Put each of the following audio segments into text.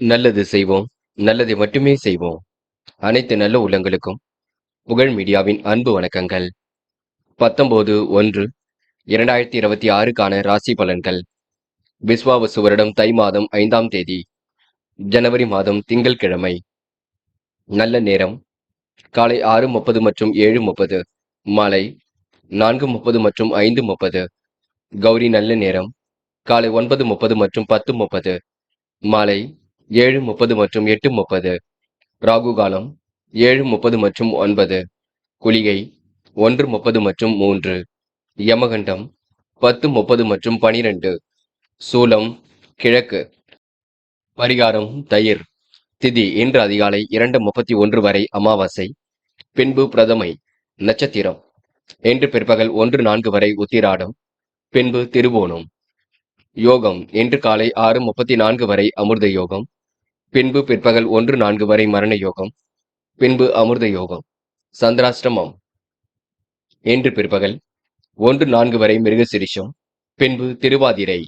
நல்லது செய்வோம், நல்லதை மட்டுமே செய்வோம். அனைத்து நல்ல உள்ளங்களுக்கும் புகழ் மீடியாவின் அன்பு வணக்கங்கள். 19/1/2026க்கான ராசி பலன்கள். விஸ்வாவசு வருடம் தை மாதம் 5ஆம் தேதி, ஜனவரி மாதம் திங்கள்கிழமை. நல்ல நேரம் காலை 6:30 மற்றும் 7:30, மாலை 4:30 மற்றும் 5:30. கௌரி நல்ல நேரம் காலை 9:30 மற்றும் 10:30, மாலை 7:30 மற்றும் 8:30. ராகு காலம் 7:30 மற்றும் 9. குளிகை 1:30 மற்றும் 3. யமகண்டம் 10:30 மற்றும் 12. சூலம் கிழக்கு. பரிகாரம் தயிர். திதி இன்று அதிகாலை 2:31 வரை அமாவாசை, பின்பு பிரதமை. நட்சத்திரம் இன்று பிற்பகல் 1:04 வரை உத்திராடம், பின்பு திருவோணம். யோகம் இன்று காலை 6:34 வரை அமிர்த யோகம், பின்பு பிற்பகல் 1:04 வரை மரண யோகம், பின்பு அமிர்த யோகம். சந்திராஷ்டமம் இன்று பிற்பகல் 1:04 வரை மிருகசிரிஷம், பின்பு திருவாதிரை.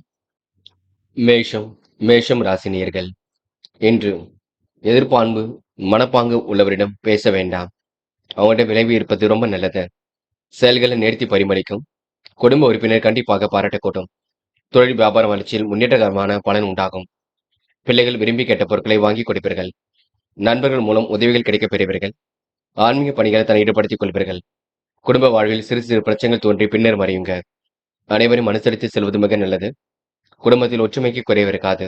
மேஷம் ராசினியர்கள். இன்று எதிர்பார்ப்பு மனப்பாங்கு உள்ளவரிடம் பேச வேண்டாம். அவங்கள்ட்ட விளைவு இருப்பது ரொம்ப நல்லது. செயல்களை நேர்த்தி பரிமளிக்கும். குடும்ப உறுப்பினர் கண்டிப்பாக பாராட்டக்கூடும். தொழில் வியாபார வளர்ச்சியில் முன்னேற்றகரமான பலன் உண்டாகும். பிள்ளைகள் விரும்பி கேட்ட பொருட்களை வாங்கி கொடுப்பீர்கள். நண்பர்கள் மூலம் உதவிகள் கிடைக்கப் பெறுவீர்கள். ஆன்மீக பணிகளை தன்னை ஈடுபடுத்திக் கொள்வீர்கள். குடும்ப வாழ்வில் சிறு சிறு பிரச்சனைகள் தோன்றி பின்னர் மறையுங்க. அனைவரும் அனுசரித்து செல்வது மிக நல்லது. குடும்பத்தில் ஒற்றுமைக்கு குறைவு இருக்காது.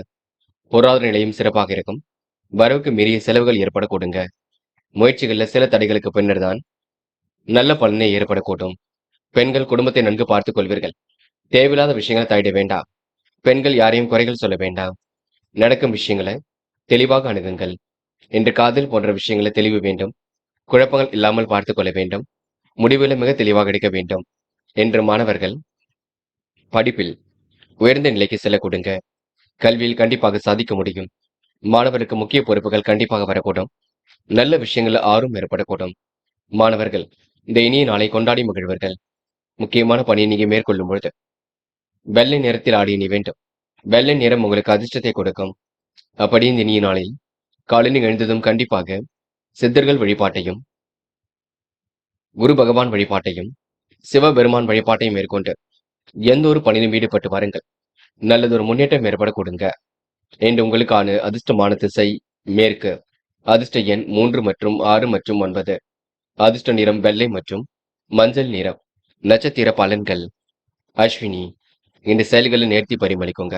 பொருளாதார நிலையும் சிறப்பாக இருக்கும். வரவுக்கு மீறிய செலவுகள் ஏற்படக்கூடுங்க. முயற்சிகளில் சில தடைகளுக்கு பின்னர் தான் நல்ல பலனை ஏற்படக்கூடும். பெண்கள் குடும்பத்தை நன்கு பார்த்துக் கொள்வீர்கள். தேவையில்லாத விஷயங்களை தலையிட வேண்டாம். பெண்கள் யாரையும் குறைகள் சொல்ல வேண்டாம். நடக்கும் விஷயங்களை தெளிவாக அணுகுங்கள். இன்று காதல் போன்ற விஷயங்களை தெளிவு வேண்டும். குழப்பங்கள் இல்லாமல் பார்த்துக் கொள்ள வேண்டும். முடிவுகளை மிக தெளிவாக எடுக்க வேண்டும். என்று மாணவர்கள் படிப்பில் உயர்ந்த நிலைக்கு செல்ல கொடுங்க. கல்வியில் கண்டிப்பாக சாதிக்க முடியும். மாணவருக்கு முக்கிய பொறுப்புகள் கண்டிப்பாக வரக்கூடும். நல்ல விஷயங்கள் ஆர்வம் ஏற்படக்கூடும். மாணவர்கள் இந்த இனிய நாளை கொண்டாடி மகிழ்வர்கள். முக்கியமான பணியை நீங்க மேற்கொள்ளும் பொழுது வெள்ளை நிறத்தில் ஆடி நீ வேண்டும். வெள்ளை நிறம் உங்களுக்கு அதிர்ஷ்டத்தை கொடுக்கும். அப்படி இந்த இனிய நாளில் காலையில் எழுந்ததும் கண்டிப்பாக சித்தர்கள் வழிபாட்டையும், குரு பகவான் வழிபாட்டையும், சிவபெருமான் வழிபாட்டையும் மேற்கொண்டு எந்த ஒரு பணியிலும் ஈடுபட்டு வாருங்கள். நல்லதொரு முன்னேற்றம் ஏற்பட கொடுங்க. என்று உங்களுக்கான அதிர்ஷ்டமான திசை மேற்கு. அதிர்ஷ்ட எண் 3 மற்றும் 6 மற்றும் 9. அதிர்ஷ்ட நிறம் வெள்ளை மற்றும் மஞ்சள் நிறம். நட்சத்திர பலன்கள். அஸ்வினி இந்த செயல்களை நேர்த்தி பரிமளிக்குங்க.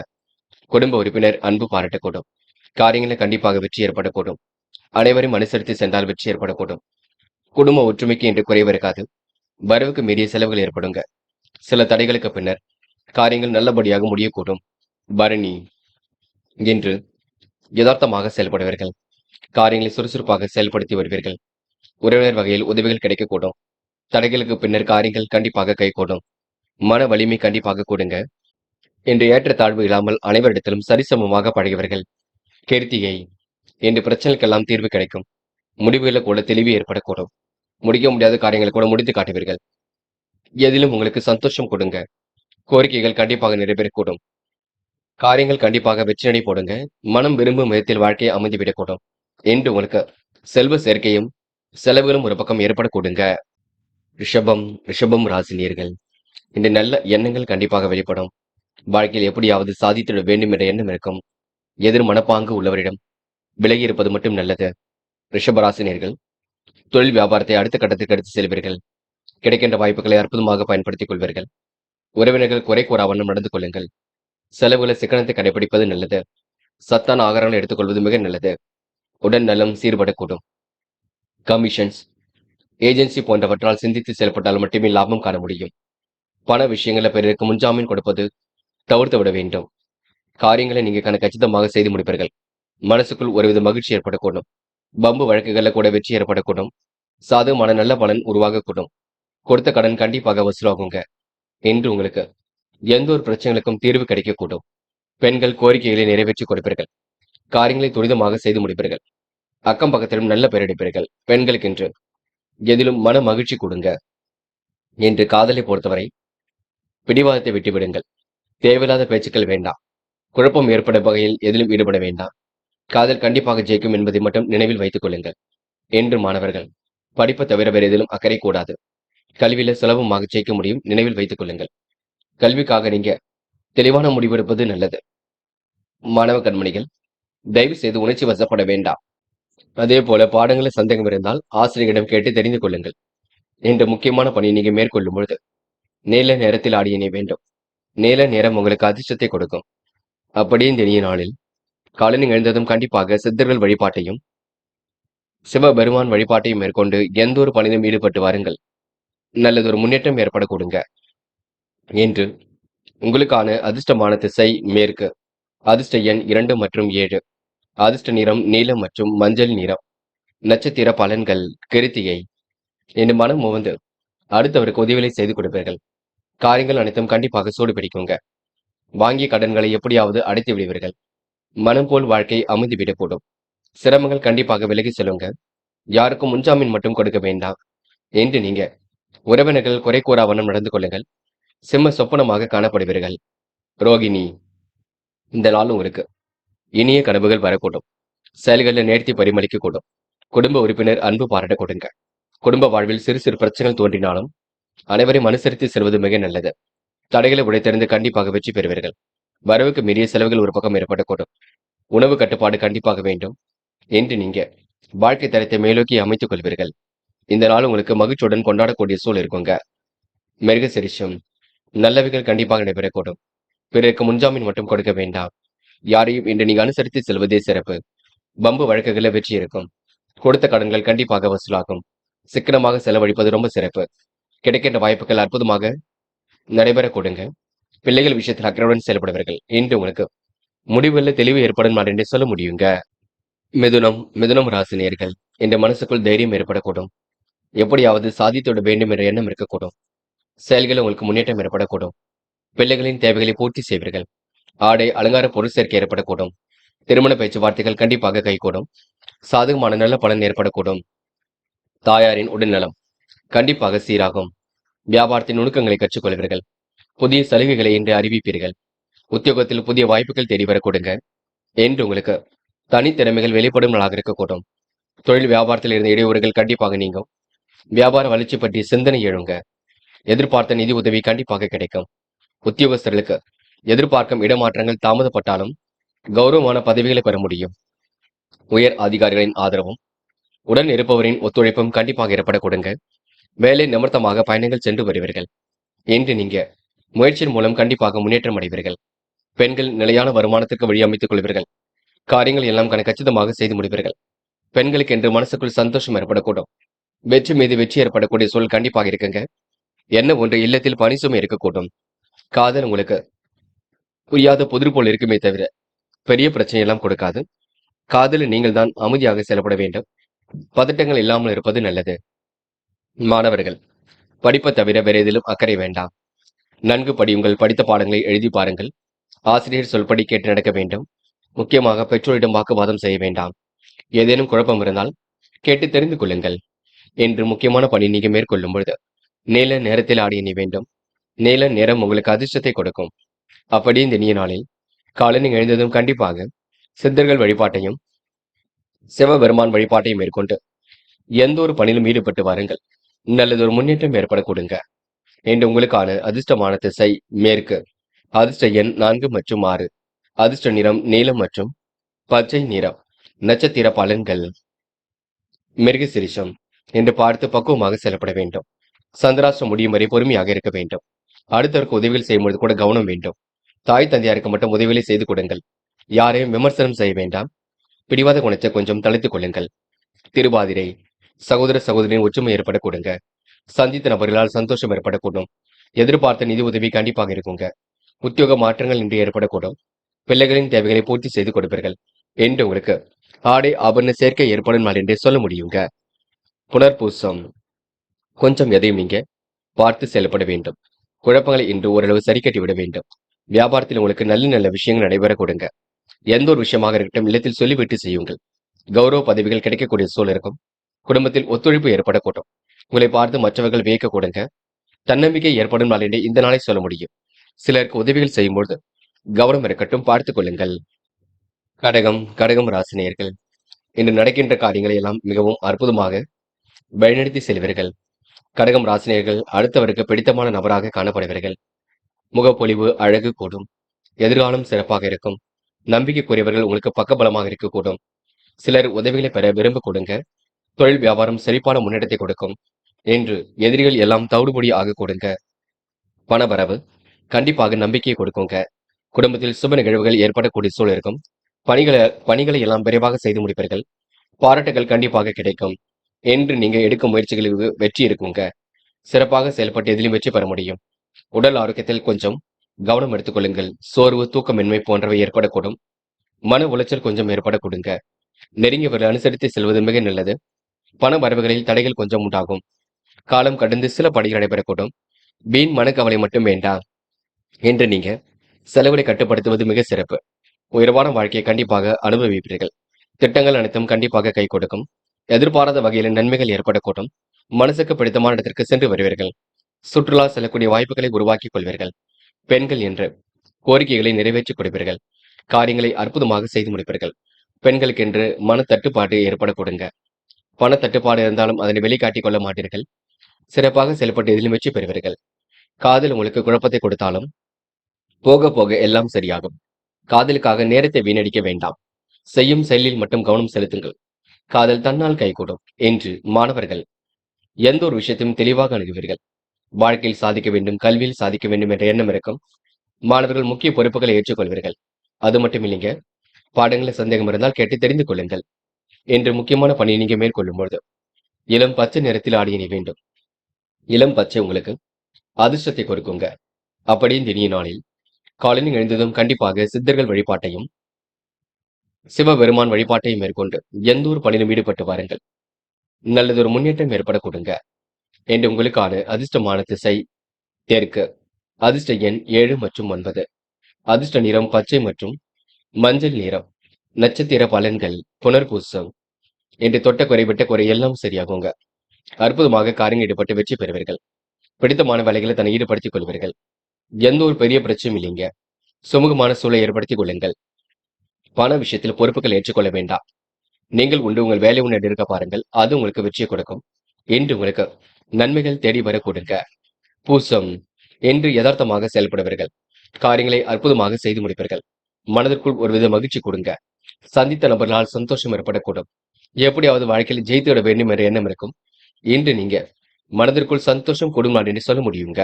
குடும்ப உறுப்பினர் அன்பு பாராட்டக்கூடும். காரியங்களை கண்டிப்பாக வெற்றி ஏற்படக்கூடும். அனைவரும் அனுசரித்து சென்றால் வெற்றி ஏற்படக்கூடும். குடும்ப ஒற்றுமைக்கு இன்று குறைவு இருக்காது. வரவுக்கு மீறிய செலவுகள் ஏற்படுங்க. சில தடைகளுக்கு பின்னர் காரியங்கள் நல்லபடியாக முடியக்கூடும். பரணி இன்று யதார்த்தமாக செயல்படுவீர்கள். காரியங்களை சுறுசுறுப்பாக செயல்படுத்தி வருவீர்கள். உறவினர் வகையில் உதவிகள் கிடைக்கக்கூடும். தடைகளுக்கு பின்னர் காரியங்கள் கண்டிப்பாக கைகூடும். மன வலிமை கண்டிப்பாக கூடுங்க. இன்று ஏற்றத்தாழ்வு இல்லாமல் அனைவரிடத்திலும் சரிசமமாக பழகியவர்கள். கீர்த்திகை இன்று பிரச்சனைக்கெல்லாம் தீர்வு கிடைக்கும். முடிவுகளில் கூட தெளிவு ஏற்படக்கூடும். முடிக்க முடியாத காரியங்களை கூட முடித்து காட்டுவீர்கள். எதிலும் உங்களுக்கு சந்தோஷம் கொடுங்க. கோரிக்கைகள் கண்டிப்பாக நிறைவேறக்கூடும். காரியங்கள் கண்டிப்பாக வெற்றி நடை போடுங்க. மனம் விரும்பும் விதத்தில் வாழ்க்கையை அமைந்துவிடக்கூடும். என்று உங்களுக்கு செல்வ சேர்க்கையும் செலவுகளும் ஒரு பக்கம் ஏற்படக்கூடுங்க. ரிஷபம் ராசினியர்கள். இந்த நல்ல எண்ணங்கள் கண்டிப்பாக வெளிப்படும். வாழ்க்கையில் எப்படியாவது சாதித்திட வேண்டும் என்ற எண்ணம் இருக்கும். எதிர் மனப்பாங்கு உள்ளவரிடம் விலகி இருப்பது மட்டும் நல்லது. ரிஷபராசினியர்கள் தொழில் வியாபாரத்தை அடுத்த கட்டத்திற்கு எடுத்து செல்வீர்கள். கிடைக்கின்ற வாய்ப்புகளை அற்புதமாக பயன்படுத்திக் கொள்வீர்கள். உறவினர்கள் குறை கூறாவண்ணம் நடந்து கொள்ளுங்கள். செலவுகளை சிக்கனத்தை கடைபிடிப்பது நல்லது. சத்தான ஆகாரங்களை எடுத்துக்கொள்வது மிக நல்லது. உடல் நலம் சீர்படக்கூடும். கமிஷன்ஸ், ஏஜென்சி போன்றவற்றால் சிந்தித்து செயல்பட்டால் மட்டுமே லாபம் காண முடியும். பண விஷயங்களை பிறருக்கு முன்ஜாமீன் கொடுப்பது தவிர்த்து விட வேண்டும். காரியங்களை நீங்க கச்சிதமாக செய்து முடிப்பீர்கள். மனசுக்குள் ஒருவித மகிழ்ச்சி ஏற்படக்கூடும். பம்பு வழக்குகளில் கூட வெற்றி ஏற்படக்கூடும். சாதகமான நல்ல பலன் உருவாகக்கூடும். கொடுத்த கடன் கண்டிப்பாக வசூலாகுங்க. என்று உங்களுக்கு எந்த ஒரு பிரச்சனைகளுக்கும் தீர்வு கிடைக்கக்கூடும். பெண்கள் கோரிக்கைகளை நிறைவேற்றி கொடுப்பீர்கள். காரியங்களை துரிதமாக செய்து முடிப்பீர்கள். அக்கம் பக்கத்திலும் நல்ல பெயரெடுப்பீர்கள். பெண்களுக்கு இன்று எதிலும் மன மகிழ்ச்சி கொடுங்க. என்று காதலை பொறுத்தவரை பிடிவாதத்தை விட்டுவிடுங்கள். தேவையில்லாத பேச்சுக்கள் வேண்டாம். குழப்பம் ஏற்படும் வகையில் எதிலும் ஈடுபட வேண்டாம். காதல் கண்டிப்பாக ஜெயிக்கும் என்பதை மட்டும் நினைவில் வைத்துக் கொள்ளுங்கள். என்று மாணவர்கள், படிப்பை தவிர வேறு எதிலும் அக்கறை கூடாது. கல்வியில சுலபமாக ஜெயிக்க முடியும், நினைவில் வைத்துக் கொள்ளுங்கள். கல்விக்காக நீங்க தெளிவான முடிவெடுப்பது நல்லது. மாணவ கண்மணிகள், தயவு செய்து உணர்ச்சி வசப்பட வேண்டாம். அதே போல பாடங்களில் சந்தேகம் இருந்தால் ஆசிரியரிடம் கேட்டு தெரிந்து கொள்ளுங்கள். என்ற முக்கியமான பணியை நீங்க மேற்கொள்ளும் பொழுது நீல நேரத்தில் ஆடிய நீ வேண்டும். நீல நேரம் உங்களுக்கு அதிர்ஷ்டத்தை கொடுக்கும். அப்படியே இந்த இனிய நாளில் காலை நீங்க எழுந்ததும் கண்டிப்பாக சித்தர்கள் வழிபாட்டையும் சிவபெருமான் வழிபாட்டையும் மேற்கொண்டு எந்த ஒரு பணியிலும் ஈடுபட்டு வாருங்கள். நல்லதொரு முன்னேற்றம் ஏற்பட கொடுங்க. என்று உங்களுக்கான அதிர்ஷ்டமான திசை மேற்கு. அதிர்ஷ்ட எண் 2 மற்றும் 7. அதிர்ஷ்ட நிறம் நீலம் மற்றும் மஞ்சள் நிறம். நட்சத்திர பலன்கள் கிருத்திகை. என் மனம் வந்து அடுத்தவருக்கு உதவிகளை செய்து கொடுப்பீர்கள். காரியங்கள் அனைத்தும் கண்டிப்பாக சூடு பிடிக்குங்க. வாங்கிய கடன்களை எப்படியாவது அடைத்து விடுவீர்கள். மனம் போல் வாழ்க்கை அமைந்து விடக்கூடும். சிரமங்கள் கண்டிப்பாக விலகி செல்லுங்க. யாருக்கும் முன்ஜாமீன் மட்டும் கொடுக்க வேண்டாம். என்று நீங்க உறவினர்கள் குறை கூறாவண்ணம் நடந்து கொள்ளுங்கள். சிம்ம சொப்பனமாக காணப்படுவீர்கள். ரோகிணி, இந்த நாளும் இருக்கு. இனிய கனவுகள் வரக்கூடும். செயல்களில் நேர்த்தி பரிமளிக்க கூடும். குடும்ப உறுப்பினர் அன்பு பாராட்ட கொடுங்க. குடும்ப வாழ்வில் சிறு சிறு பிரச்சனைகள் தோன்றினாலும் அனைவரையும் அனுசரித்து செல்வது மிக நல்லது. தடைகளை உடைத்தெறிந்து கண்டிப்பாக வெற்றி பெறுவீர்கள். வரவுக்கு மீறிய செலவுகள் ஒரு பக்கம் ஏற்படக்கூடும். உணவு கட்டுப்பாடு கண்டிப்பாக வேண்டும். என்று நீங்க வாழ்க்கை தரத்தை மேலோக்கி அமைத்துக் கொள்வீர்கள். இந்த நாள் உங்களுக்கு மகிழ்ச்சியுடன் கொண்டாடக்கூடிய சூழல் இருக்குங்க. மிருகசிரிஷம், நல்லவைகள் கண்டிப்பாக நடைபெறக்கூடும். பிறருக்கு முன்ஜாமீன் மட்டும் கொடுக்க வேண்டாம். யாரையும் இன்று நீங்க அனுசரித்து செல்வதே சிறப்பு. பம்பு வழக்குகளில் வெற்றி இருக்கும். கொடுத்த கடன்கள் கண்டிப்பாக வசூலாகும். சிக்கனமாக செலவழிப்பது ரொம்ப சிறப்பு. கிடைக்கின்ற வாய்ப்புகள் அற்புதமாக நடைபெற கொடுங்க. பிள்ளைகள் விஷயத்தில் அக்கறையுடன் செயல்படுவீர்கள். இன்று உங்களுக்கு முடிவுகளில் தெளிவு ஏற்படும் நாள் என்று சொல்ல முடியுங்க. மிதுனம் ராசினியர்கள், என்ற மனசுக்குள் தைரியம் ஏற்படக்கூடும். எப்படியாவது சாதித்துவிட வேண்டும் என்ற எண்ணம் இருக்கக்கூடும். செயல்களில் உங்களுக்கு முன்னேற்றம் ஏற்படக்கூடும். பிள்ளைகளின் தேவைகளை பூர்த்தி செய்வீர்கள். ஆடை அலங்கார பொருள் சேர்க்கை ஏற்படக்கூடும். திருமண பேச்சுவார்த்தைகள் கண்டிப்பாக கைகூடும். சாதகமான நல்ல பலன் ஏற்படக்கூடும். தாயாரின் உடல்நலம் கண்டிப்பாக சீராகும். வியாபாரத்தின் நுணுக்கங்களை கற்றுக்கொள்வீர்கள். புதிய சலுகைகளை இன்று அறிவிப்பீர்கள். உத்தியோகத்தில் புதிய வாய்ப்புகள் தேடி வரக்கூடுங்க. என்று உங்களுக்கு தனித்திறமைகள் வெளிப்படும் நாளாக இருக்கக்கூடும். தொழில் வியாபாரத்தில் இருந்த இடையூறுகள் கண்டிப்பாக நீங்கும். வியாபார வளர்ச்சி பற்றிய சிந்தனை எழுங்க. எதிர்பார்த்த நிதி உதவி கண்டிப்பாக கிடைக்கும். உத்தியோகஸ்தர்களுக்கு எதிர்பார்க்கும் இடமாற்றங்கள் தாமதப்பட்டாலும் கௌரவமான பதவிகளை பெற முடியும். உயர் அதிகாரிகளின் ஆதரவும் உடன் இருப்பவரின் ஒத்துழைப்பும் கண்டிப்பாக ஏற்பட கொடுங்க. வேலை நிமித்தமாக பயணங்கள் சென்று வருவீர்கள். என்று நீங்க முயற்சியின் மூலம் கண்டிப்பாக முன்னேற்றம் அடைவீர்கள். பெண்கள் நிலையான வருமானத்திற்கு வழி அமைத்துக் கொள்வீர்கள். காரியங்கள் எல்லாம் கச்சிதமாக செய்து முடிவீர்கள். பெண்களுக்கு என்று மனசுக்குள் சந்தோஷம் ஏற்படக்கூடும். வெற்றி மீது வெற்றி ஏற்படக்கூடிய சூழல் கண்டிப்பாக இருக்குங்க. என்ன ஒன்று இல்லத்தில் பணி சுமை இருக்கக்கூடும். காதல் உங்களுக்கு புரியாத புதிர் போல் இருக்குமே தவிர பெரிய பிரச்சனை எல்லாம் கொடுக்காது. காதலில் நீங்கள் தான் அமைதியாக செயல்பட வேண்டும். பதட்டங்கள் இல்லாமல் இருப்பது நல்லது. மாணவர்கள், படிப்பை தவிர வேற எதிலும் அக்கறை வேண்டாம். நன்கு படியுங்கள். படித்த பாடங்களை எழுதி பாருங்கள். ஆசிரியர் சொல்படி கேட்டு நடக்க வேண்டும். முக்கியமாக பெற்றோரிடம் வாக்குவாதம் செய்ய வேண்டாம். ஏதேனும் குழப்பம் இருந்தால் கேட்டு தெரிந்து கொள்ளுங்கள். என்று முக்கியமான பணி நீங்க மேற்கொள்ளும் பொழுது நீல நேரத்தில் ஆடிய நீ வேண்டும். நீல நேரம் உங்களுக்கு அதிர்ஷ்டத்தை கொடுக்கும். அப்படி இந்த இனிய நாளில் காலை நீங்க எழுந்ததும் கண்டிப்பாக சித்தர்கள் வழிபாட்டையும் சிவபெருமான் வழிபாட்டையும் மேற்கொண்டு எந்த ஒரு பணியிலும் ஈடுபட்டு வாருங்கள். நல்லதொரு முன்னேற்றம் ஏற்பட கொடுங்க. என்று உங்களுக்கான அதிர்ஷ்டமான திசை மேற்கு. அதிர்ஷ்ட எண் 4 மற்றும் 6. அதிர்ஷ்ட நிறம் நீலம் மற்றும் பச்சை நிறம். நட்சத்திர பலன்கள் மிருகசிரிஷம். என்று பார்த்து பக்குவமாக செயல்பட வேண்டும். சந்திராஷ்டிரம் முடியும் வரை பொறுமையாக இருக்க வேண்டும். அடுத்தவருக்கு உதவிகள் செய்யும்போது கூட கவனம் வேண்டும். தாய் தந்தையாருக்கு மட்டும் உதவிகளை செய்து கொடுங்கள். யாரையும் விமர்சனம் செய்ய வேண்டாம். பிடிவாத குணத்தை கொஞ்சம் தளித்துக் கொள்ளுங்கள். திருவாதிரை, சகோதர சகோதரின் ஒற்றுமை ஏற்பட கொடுங்க. சந்தித்த நபர்களால் சந்தோஷம் ஏற்படக்கூடும். எதிர்பார்த்த நிதி உதவி கண்டிப்பாக இருக்குங்க. உத்தியோக மாற்றங்கள் இன்று ஏற்படக்கூடும். பிள்ளைகளின் தேவைகளை பூர்த்தி செய்து கொடுப்பீர்கள். என்று உங்களுக்கு ஆடை ஆபரண சேர்க்கை ஏற்படும் நாள் என்றே சொல்ல முடியுங்க. புனர்பூசம், கொஞ்சம் எதையும் நீங்க பார்த்து செயல்பட வேண்டும். குழப்பங்களை இன்று ஓரளவு சரி கட்டி விட வேண்டும். வியாபாரத்தில் உங்களுக்கு நல்ல நல்ல விஷயங்கள் நடைபெற கொடுங்க. எந்த ஒரு விஷயமாக இருக்கட்டும் இல்லத்தில் சொல்லிவிட்டு செய்யுங்கள். கௌரவ பதவிகள் கிடைக்கக்கூடிய சூழல் இருக்கும். குடும்பத்தில் ஒத்துழைப்பு ஏற்படக்கூடும். உங்களை பார்த்து மற்றவர்கள் வியக்க கொடுங்க. தன்னம்பிக்கை ஏற்படும் நாள் என்றே இந்த நாளை சொல்ல முடியும். சிலருக்கு உதவிகள் செய்யும்போது கவனம் இருக்கட்டும், பார்த்துக் கொள்ளுங்கள். கடகம் ராசினியர்கள் இன்று நடக்கின்ற காரியங்களை எல்லாம் மிகவும் அற்புதமாக வழிநடத்தி செல்வீர்கள். கடகம் ராசினியர்கள் அடுத்தவருக்கு பிடித்தமான நபராக காணப்படுவீர்கள். முகப்பொலிவு அழகு கூடும். எதிர்காலம் சிறப்பாக இருக்கும். நம்பிக்கைக்குரியவர்கள் உங்களுக்கு பக்கபலமாக இருக்கக்கூடும். சிலர் உதவிகளை பெற விரும்ப கொடுங்க. தொழில் வியாபாரம் செழிப்பான முன்னேற்றத்தை கொடுக்கும். என்று எதிரிகள் எல்லாம் தவிடுபொடி ஆக கொடுங்க. பணவரவு கண்டிப்பாக நம்பிக்கையை கொடுக்குங்க. குடும்பத்தில் சுப நிகழ்வுகள் ஏற்படக்கூடிய சூழல் இருக்கும். பணிகளை எல்லாம் விரைவாக செய்து முடிப்பீர்கள். பாராட்டுகள் கண்டிப்பாக கிடைக்கும். என்று நீங்க எடுக்கும் முயற்சிகளில் வெற்றி இருக்குங்க. சிறப்பாக செயல்பட்டு எதிலும் வெற்றி பெற முடியும். உடல் ஆரோக்கியத்தில் கொஞ்சம் கவனம் எடுத்துக்கொள்ளுங்கள். சோர்வு, தூக்கமின்மை போன்றவை ஏற்படக்கூடும். மன உளைச்சல் கொஞ்சம் ஏற்படக்கூடுங்க. நெருங்கியவர்கள் அனுசரித்து செல்வது மிக நல்லது. பண வரவுகளில் தடைகள் கொஞ்சம் உண்டாகும். காலம் கடந்து சில பணிகள் நடைபெறக்கூடும். வீண் மனக்கவலை மட்டும் வேண்டாம். என்று நீங்க செலவுகளை கட்டுப்படுத்துவது மிக சிறப்பு. உயர்வான வாழ்க்கையை கண்டிப்பாக அனுபவிப்பீர்கள். திட்டங்கள் அனைத்தும் கண்டிப்பாக கை கொடுக்கும். எதிர்பாராத வகையில் நன்மைகள் ஏற்படக்கூடும். மனசுக்கு பிடித்தமான இடத்திற்கு சென்று வருவீர்கள். சுற்றுலா செல்லக்கூடிய வாய்ப்புகளை உருவாக்கிக் கொள்வீர்கள். பெண்கள் என்று கோரிக்கைகளை நிறைவேற்றிக் கொடுப்பீர்கள். காரியங்களை அற்புதமாக செய்து முடிப்பீர்கள். பெண்களுக்கென்று மன தட்டுப்பாடு ஏற்படக்கூடுங்க. பண தட்டுப்பாடு இருந்தாலும் அதனை வெளிக்காட்டிக் கொள்ள மாட்டீர்கள். சிறப்பாக செயல்பட்டு எதிலும் வெற்றி பெறுவீர்கள். காதல் உங்களுக்கு குழப்பத்தை கொடுத்தாலும் போக போக எல்லாம் சரியாகும். காதலுக்காக நேரத்தை வீணடிக்க வேண்டாம். செய்யும் செயலில் மட்டும் கவனம் செலுத்துங்கள். காதல் தன்னால் கைகூடும். என்று மாணவர்கள் எந்த ஒரு விஷயத்தையும் தெளிவாக அணுகுவீர்கள். வாழ்க்கையில் சாதிக்க வேண்டும், கல்வியில் சாதிக்க வேண்டும் என்ற எண்ணம் இருக்கும். மாணவர்கள் முக்கிய பொறுப்புகளை ஏற்றுக்கொள்வீர்கள். அது மட்டும் இல்லைங்க, பாடங்களில் சந்தேகம் இருந்தால் கேட்டு தெரிந்து கொள்ளுங்கள். என்று முக்கியமான பணியை நீங்க மேற்கொள்ளும் பொழுது இளம் பச்சை நிறத்தில் ஆடை அணிய வேண்டும். இளம் பச்சை உங்களுக்கு அதிர்ஷ்டத்தை கொடுக்குங்க. அப்படி இந்த இனிய நாளில் காலையில் எழுந்ததும் கண்டிப்பாக சித்தர்கள் வழிபாட்டையும் சிவபெருமான் வழிபாட்டையும் மேற்கொண்டு எந்த ஒரு பணியிலும் ஈடுபட்டு வாருங்கள். நல்லதொரு முன்னேற்றம் ஏற்பட கொடுங்க. என்று உங்களுக்கான அதிர்ஷ்டமான திசை தெற்கு. அதிர்ஷ்ட எண் 7 மற்றும் 9. அதிர்ஷ்ட நிறம் பச்சை மற்றும் மஞ்சள் நிறம். நட்சத்திர பலன்கள் புனர்பூசம். என்று தொட்ட குறைவிட்ட குறை எல்லாம் சரியாகுங்க. அற்புதமாக காரியங்கள் ஈடுபட்டு வெற்றி பெறுவீர்கள். பிடித்தமான வேலைகளை தன்னை ஈடுபடுத்திக் கொள்வீர்கள். எந்த ஒரு பெரிய பிரச்சனையும் இல்லைங்க. சுமூகமான சூழலை ஏற்படுத்திக் கொள்ளுங்கள். பண விஷயத்தில் பொறுப்புகள் ஏற்றுக்கொள்ள வேண்டாம். நீங்கள் உண்டு உங்கள் வேலை உண்டு இருக்க பாருங்கள். அது உங்களுக்கு வெற்றியை கொடுக்கும். என்று உங்களுக்கு நன்மைகள் தேடி வர கொடுங்க. பூசம் என்று யதார்த்தமாக செயல்படுவீர்கள். காரியங்களை அற்புதமாக செய்து முடிப்பீர்கள். மனதிற்குள் ஒருவித மகிழ்ச்சி கொடுங்க. சந்தித்த நபர்களால் சந்தோஷம் ஏற்படக்கூடும். எப்படியாவது வாழ்க்கையில் ஜெயித்து விட வேண்டும் என்ற எண்ணம் இருக்கும். இன்று நீங்க மனதிற்குள் சந்தோஷம் கொடுங்க என்று சொல்ல முடியுங்க.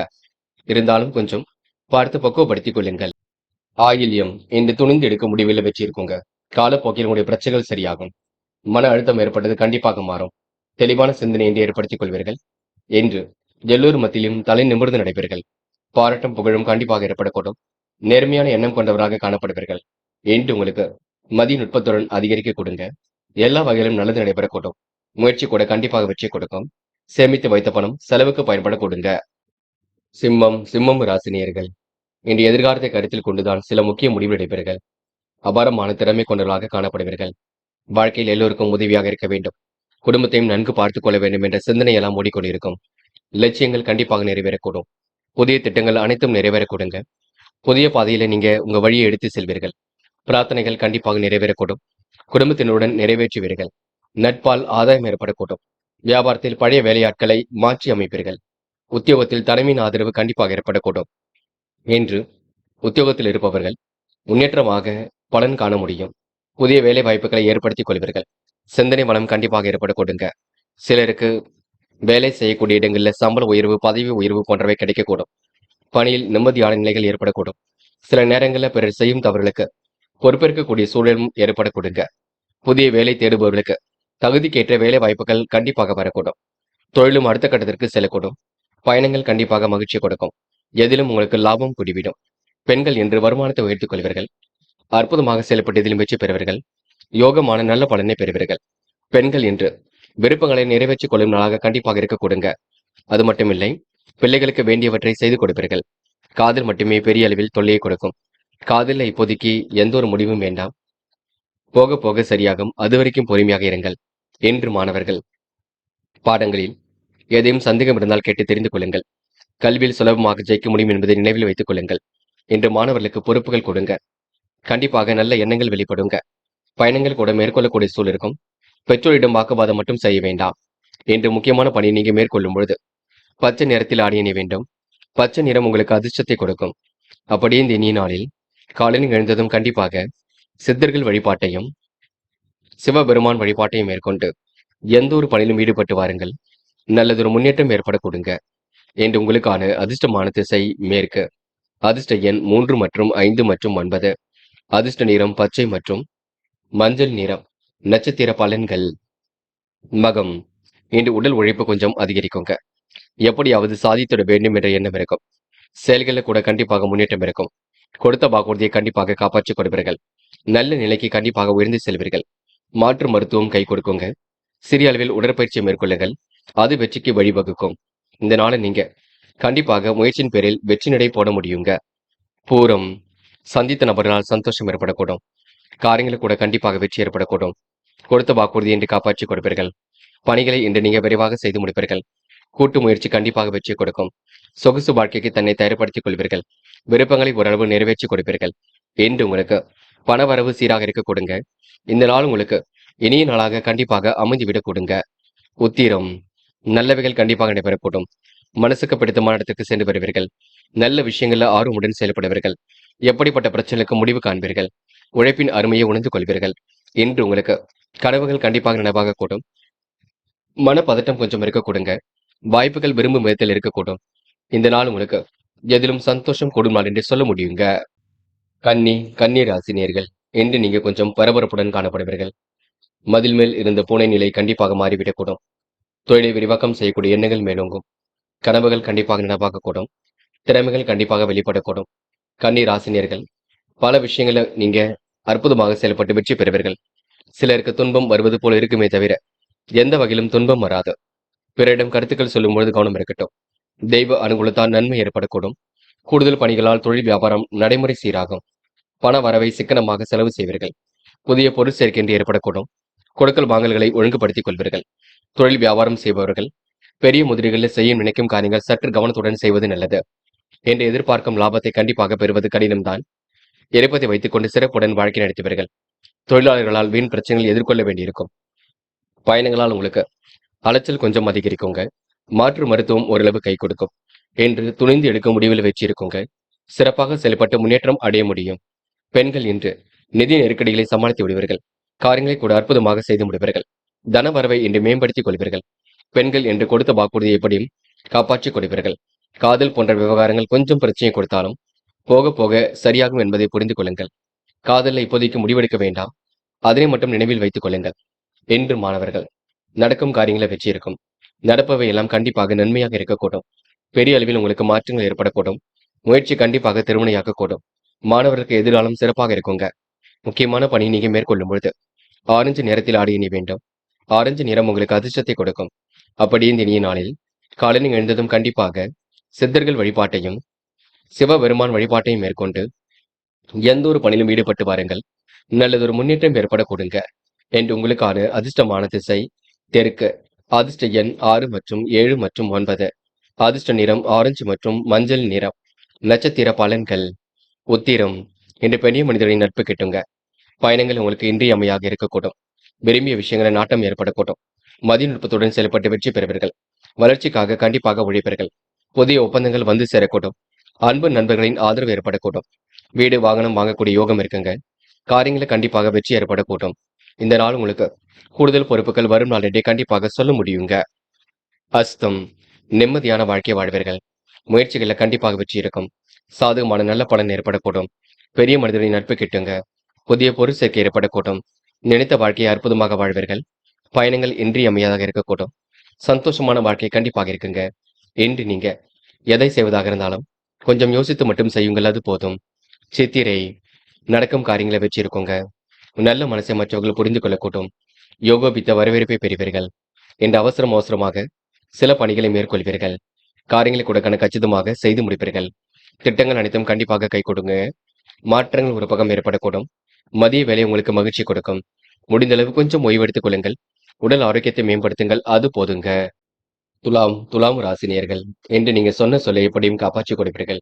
இருந்தாலும் கொஞ்சம் பார்த்து பக்குவப்படுத்திக் கொள்ளுங்கள். ஆயில்யம் என்று துணிந்து எடுக்க முடிவில் வெற்றி இருக்குங்க. காலப்போக்கில் உங்களுடைய பிரச்சனைகள் சரியாகும். மன அழுத்தம் ஏற்பட்டது கண்டிப்பாக மாறும். தெளிவான சிந்தனை என்று ஏற்படுத்திக் கொள்வீர்கள். என்று எல்லோரும் மத்தியிலும் தலை நிமிர்ந்து நடைபெறுகள். பாராட்டும் புகழும் கண்டிப்பாக ஏற்படக்கூடும். நேர்மையான எண்ணம் கொண்டவராக காணப்படுவீர்கள். என்று உங்களுக்கு மதிய நுட்பத்துடன் அதிகரிக்க கொடுங்க. எல்லா வகையிலும் நல்லது நடைபெறக்கூடும். முயற்சி கூட கண்டிப்பாக வெற்றி கொடுக்கும். சேமித்து வைத்த பணம் செலவுக்கு பயன்பட கொடுங்க. சிம்மம் ராசினியர்கள் இன்று எதிர்காலத்தை கருத்தில் கொண்டுதான் சில முக்கிய முடிவு நடைபெறுகள். அபாரமான திறமை கொண்டவர்களாக காணப்படுவீர்கள். வாழ்க்கையில் எல்லோருக்கும் உதவியாக இருக்க வேண்டும். குடும்பத்தையும் நன்கு பார்த்துக் கொள்ள வேண்டும் என்ற சிந்தனை எல்லாம் ஓடிக்கொண்டிருக்கும். லட்சியங்கள் கண்டிப்பாக நிறைவேறக்கூடும். புதிய திட்டங்கள் அனைத்தும் நிறைவேறக்கூடுங்க. புதிய பாதையில நீங்க உங்க வழியை எடுத்து செல்வீர்கள். பிரார்த்தனைகள் கண்டிப்பாக நிறைவேறக்கூடும். குடும்பத்தினருடன் நிறைவேற்றுவீர்கள். நட்பால் ஆதாயம் ஏற்படக்கூடும். வியாபாரத்தில் பழைய வேலையாட்களை மாற்றி அமைப்பீர்கள். உத்தியோகத்தில் தலைமையின் ஆதரவு கண்டிப்பாக ஏற்படக்கூடும். என்று உத்தியோகத்தில் இருப்பவர்கள் முன்னேற்றமாக பலன் காண முடியும். புதிய வேலை வாய்ப்புகளை ஏற்படுத்திக் கொள்வீர்கள். சிந்தனை வளம் கண்டிப்பாக ஏற்படக்கூடுங்க. சிலருக்கு வேலை செய்யக்கூடிய இடங்களில் சம்பள உயர்வு, பதவி உயர்வு போன்றவை கிடைக்கக்கூடும். பணியில் நிம்மதியான நிலைகள் ஏற்படக்கூடும். சில நேரங்களில் பிறர் செய்யும் தவறுகளுக்கு பொறுப்பேற்கக்கூடிய சூழலும் ஏற்படக்கூடுங்க. புதிய வேலை தேடுபவர்களுக்கு தகுதிக்கேற்ற வேலை வாய்ப்புகள் கண்டிப்பாக வரக்கூடும். தொழிலும் அடுத்த கட்டத்திற்கு செல்லக்கூடும். பயணங்கள் கண்டிப்பாக மகிழ்ச்சி கொடுக்கும். எதிலும் உங்களுக்கு லாபம் குடிவிடும். பெண்கள் என்று வருமானத்தை உயர்த்திக் கொள்வீர்கள். அற்புதமாக செயல்பட்டு எதிலும் வெற்றி பெறுவீர்கள். யோகமான நல்ல பலனை பெறுவீர்கள். பெண்கள் என்று விருப்பங்களை நிறைவேற்றிக் கொள்ளும் நாளாக கண்டிப்பாக இருக்க கொடுங்க. அது மட்டுமில்லை, பிள்ளைகளுக்கு வேண்டியவற்றை செய்து கொடுப்பீர்கள். காதல் மட்டுமே பெரிய அளவில் தொல்லையை கொடுக்கும். காதலில் இப்போதைக்கு எந்த ஒரு முடிவும் வேண்டாம். போக போக சரியாகும். அதுவரைக்கும் பொறுமையாக இருங்கள். என்று மாணவர்கள் பாடங்களில் ஏதேனும் சந்தேகம் இருந்தால் கேட்டு தெரிந்து கொள்ளுங்கள். கல்வியில் சுலபமாக ஜெயிக்க முடியும் என்பதை நினைவில் வைத்துக் கொள்ளுங்கள். என்று மாணவர்களுக்கு பொறுப்புகள் கொடுங்க. கண்டிப்பாக நல்ல எண்ணங்கள் வெளிப்படுங்க. பயணங்கள் கூட மேற்கொள்ளக்கூடிய சூழல் இருக்கும். பெற்றோரிடம் வாக்குவாதம் மட்டும் செய்ய வேண்டாம். என்று முக்கியமான பணியை நீங்க மேற்கொள்ளும் பொழுது பச்சை நிறத்தில் ஆடை அணிய வேண்டும். பச்சை நிறம் உங்களுக்கு அதிர்ஷ்டத்தை கொடுக்கும். அப்படியே இந்த இனிய நாளில் காலையில் எழுந்ததும் கண்டிப்பாக சித்தர்கள் வழிபாட்டையும் சிவபெருமான் வழிபாட்டையும் மேற்கொண்டு எந்த ஒரு பணியிலும் ஈடுபட்டு வாருங்கள். நல்லதொரு முன்னேற்றம் ஏற்பட கொடுங்க. என்று உங்களுக்கான அதிர்ஷ்டமான திசை மேற்கு. அதிர்ஷ்ட எண் 3 மற்றும் 5 மற்றும் 9. அதிர்ஷ்ட நிறம் பச்சை மற்றும் மஞ்சள் நிறம். நட்சத்திர பலன்கள். மகம். இன்று உடல் உழைப்பு கொஞ்சம் அதிகரிக்குங்க. எப்படியாவது சாதித்திட வேண்டும் என்ற எண்ணம் இருக்கும். செயல்களில் கூட கண்டிப்பாக முன்னேற்றம் இருக்கும். கொடுத்த வாக்குறுதியை கண்டிப்பாக காப்பாற்றிக் கொடுப்பீர்கள். நல்ல நிலைக்கு கண்டிப்பாக உயர்ந்து செல்வீர்கள். மாற்று மருத்துவம் கை கொடுக்குங்க. சிறிய அளவில் உடற்பயிற்சி மேற்கொள்ளுங்கள். அது வெற்றிக்கு வழிவகுக்கும். இந்த நாளை நீங்க கண்டிப்பாக முயற்சியின் பேரில் வெற்றி நடை போட முடியுங்க. பூரம். சந்தித்த நபர்களால் சந்தோஷம் ஏற்படக்கூடும். காரியங்களில் கூட கண்டிப்பாக வெற்றி ஏற்படக்கூடும். கொடுத்த வாக்குறுதி என்று காப்பாற்றிக் கொடுப்பீர்கள். பணிகளை இன்று நீங்க விரைவாக செய்து முடிப்பீர்கள். கூட்டு முயற்சி கண்டிப்பாக வெற்றி கொடுக்கும். சொகுசு வாழ்க்கைக்கு தன்னை தயார்படுத்திக் கொள்வீர்கள். விருப்பங்களை ஓரளவு நிறைவேற்றி கொடுப்பீர்கள். என்று உங்களுக்கு பணவரவு சீராக இருக்க கொடுங்க. இந்த நாள் உங்களுக்கு இனிய நாளாக கண்டிப்பாக அமைந்துவிடக் கொடுங்க. உத்திரம். நல்லவைகள் கண்டிப்பாக நடைபெறக்கூடும். மனசுக்கு பிடித்தமான இடத்துக்கு சென்று வருவீர்கள். நல்ல விஷயங்கள்ல ஆர்வமுடன் செயல்படுவீர்கள். எப்படிப்பட்ட பிரச்சனைக்கு முடிவு காண்பீர்கள். உழைப்பின் அருமையை உணர்ந்து கொள்வீர்கள். இன்று உங்களுக்கு கனவுகள் கண்டிப்பாக நனவாக கூடும். மனப்பதட்டம் கொஞ்சம் இருக்க கொடுங்க. வாய்ப்புகள் விரும்பும் விதத்தில் இருக்கக்கூடும். இந்த நாள் உங்களுக்கு எதிலும் சந்தோஷம் கூடும் நாள் என்று சொல்ல முடியுங்க. கன்னி ராசினியர்கள் என்று நீங்க கொஞ்சம் பரபரப்புடன் காணப்படுவீர்கள். மதில் மேல் இருந்த பூனை நிலை கண்டிப்பாக மாறிவிடக்கூடும். தொழிலை விரிவாக்கம் செய்யக்கூடிய எண்ணங்கள் மேலோங்கும். கனவுகள் கண்டிப்பாக நனவாகக்கூடும். திறமைகள் கண்டிப்பாக வெளிப்படக்கூடும். கன்னி ராசினியர்கள் பல விஷயங்களை நீங்க அற்புதமாக செயல்பட்டு வெற்றி பெறுவீர்கள். சிலருக்கு துன்பம் வருவது போல இருக்குமே தவிர எந்த வகையிலும் துன்பம் வராது. பிறரிடம் கருத்துக்கள் சொல்லும் பொழுது கவனம் இருக்கட்டும். தெய்வ அனுகூலத்தால் நன்மை ஏற்படக்கூடும். கூடுதல் பணிகளால் தொழில் வியாபாரம் நடைமுறை சீராகும். பண வரவை சிக்கனமாக செலவு செய்வீர்கள். புதிய பொருள் சேர்க்கை என்று ஏற்படக்கூடும். கொடுக்கல் வாங்கல்களை ஒழுங்குபடுத்திக் கொள்வீர்கள். தொழில் வியாபாரம் செய்பவர்கள் பெரிய முதலீடுகளில் செய்ய நினைக்கும் காரியங்கள் சற்று கவனத்துடன் செய்வது நல்லது. என்று எதிர்பார்க்கும் லாபத்தை கண்டிப்பாக பெறுவது கடினம்தான். இருப்பதை வைத்துக் கொண்டு சிறப்புடன் வாழ்க்கை நடத்துவீர்கள். தொழிலாளர்களால் வீண் பிரச்சனைகள் எதிர்கொள்ள வேண்டியிருக்கும். பயணங்களால் உங்களுக்கு அலைச்சல் கொஞ்சம் அதிகரிக்குங்க. மாற்று மருத்துவம் ஓரளவு கை கொடுக்கும். என்று துணிந்து எடுக்கும் முடிவில் வெற்றி இருக்குங்க. சிறப்பாக செயல்பட்டு முன்னேற்றம் அடைய முடியும். பெண்கள் இன்று நிதி நெருக்கடிகளை சமாளித்து விடுவீர்கள். காரியங்களை கூட அற்புதமாக செய்து முடிவீர்கள். தன வரவை இன்று மேம்படுத்திக் கொள்வீர்கள். பெண்கள் என்று கொடுத்த வாக்குறுதியை எப்படியும் காப்பாற்றிக் கொடுப்பீர்கள். காதல் போன்ற விவகாரங்கள் கொஞ்சம் பிரச்சனை கொடுத்தாலும் போக போக சரியாகும் என்பதை புரிந்து கொள்ளுங்கள். காதலில் இப்போதைக்கு முடிவெடுக்க வேண்டாம். அதனை மட்டும் நினைவில் வைத்துக் கொள்ளுங்கள். என்று மாணவர்கள் நடக்கும் காரியங்களை வெற்றி இருக்கும். நடப்பவை எல்லாம் கண்டிப்பாக நன்மையாக இருக்கக்கூடும். பெரிய அளவில் உங்களுக்கு மாற்றங்கள் ஏற்படக்கூடும். முயற்சி கண்டிப்பாக திருமணையாக்கக்கூடும். மாணவர்களுக்கு எதிர்காலம் சிறப்பாக இருக்குங்க. முக்கியமான பணி நீங்க மேற்கொள்ளும் பொழுது ஆரஞ்சு நிறத்தில் ஆடை அணிய வேண்டும். ஆரஞ்சு நிறம் உங்களுக்கு அதிர்ஷ்டத்தை கொடுக்கும். அப்படி இந்த இனிய நாளில் காலையில் எழுந்ததும் கண்டிப்பாக சித்தர்கள் வழிபாட்டையும் சிவபெருமான் வழிபாட்டையும் மேற்கொண்டு எந்த ஒரு பணியிலும் ஈடுபட்டு வாருங்கள். நல்லதொரு முன்னேற்றம் ஏற்பட கொடுங்க. என்று உங்களுக்கான அதிர்ஷ்டமான திசை தெற்கு. அதிர்ஷ்ட எண் 6 மற்றும் 7 மற்றும் 9. அதிர்ஷ்ட நிறம் ஆரஞ்சு மற்றும் மஞ்சள் நிறம். நட்சத்திர பலன்கள். உத்திரம். இன்று பெரிய மனிதரின் நட்பு கிட்டுங்க. பயணங்கள் உங்களுக்கு இன்றியமையாக இருக்கக்கூடும். விரும்பிய விஷயங்களை நாட்டம் ஏற்படக்கூடும். மதிநுட்பத்துடன் செயல்பட்டு வெற்றி பெறுவீர்கள். வளர்ச்சிக்காக கண்டிப்பாக உழைப்பீர்கள். புதிய ஒப்பந்தங்கள் வந்து சேரக்கூடும். அன்பு நண்பர்களின் ஆதரவு ஏற்படக்கூடும். வீடு வாகனம் வாங்கக்கூடிய யோகம் இருக்குங்க. காரியங்களை கண்டிப்பாக வெற்றி ஏற்படக்கூடும். இந்த நாள் உங்களுக்கு கூடுதல் பொறுப்புகள் வரும் நாளிடையே கண்டிப்பாக சொல்ல முடியுங்க. அஸ்தம். நிம்மதியான வாழ்க்கை வாழ்வீர்கள். முயற்சிகளை கண்டிப்பாக வெற்றி இருக்கும். சாதகமான நல்ல பலன் ஏற்படக்கூடும். பெரிய மனிதரின் நட்பு கிட்டுங்க. புதிய பொருள் சேர்க்கை ஏற்படக்கூடும். நினைத்த வாழ்க்கையை அற்புதமாக வாழ்வீர்கள். பயணங்கள் இன்றியமையாதாக இருக்கக்கூடும். சந்தோஷமான வாழ்க்கை கண்டிப்பாக இருக்குங்க. என்று நீங்க எதை செய்வதாக இருந்தாலும் கொஞ்சம் யோசித்து மட்டும் செய்யுங்கள், அது போதும். சித்திரை. நடக்கும் காரியங்களை வெற்றி இருக்குங்க. நல்ல மனசை மற்றவர்கள் புரிந்து கொள்ளக்கூடும். யோகோபித்த வரவேற்பை பெறுவீர்கள். என்று அவசரமாக சில பணிகளை மேற்கொள்வீர்கள். காரியங்களை கூட கச்சிதமாக செய்து முடிப்பீர்கள். திட்டங்கள் அனைத்தும் கண்டிப்பாக கை கொடுங்க. மாற்றங்கள் ஒரு பக்கம் ஏற்படக்கூடும். மதிய வேலை உங்களுக்கு மகிழ்ச்சி கொடுக்கும். முடிந்த அளவு கொஞ்சம் ஓய்வெடுத்துக் கொள்ளுங்கள். உடல் ஆரோக்கியத்தை மேம்படுத்துங்கள், அது போதுங்க. துலாம் ராசினியர்கள் என்று நீங்க சொன்ன சொல்லை எப்படியும் காப்பாற்றிக் கொடுப்பீர்கள்.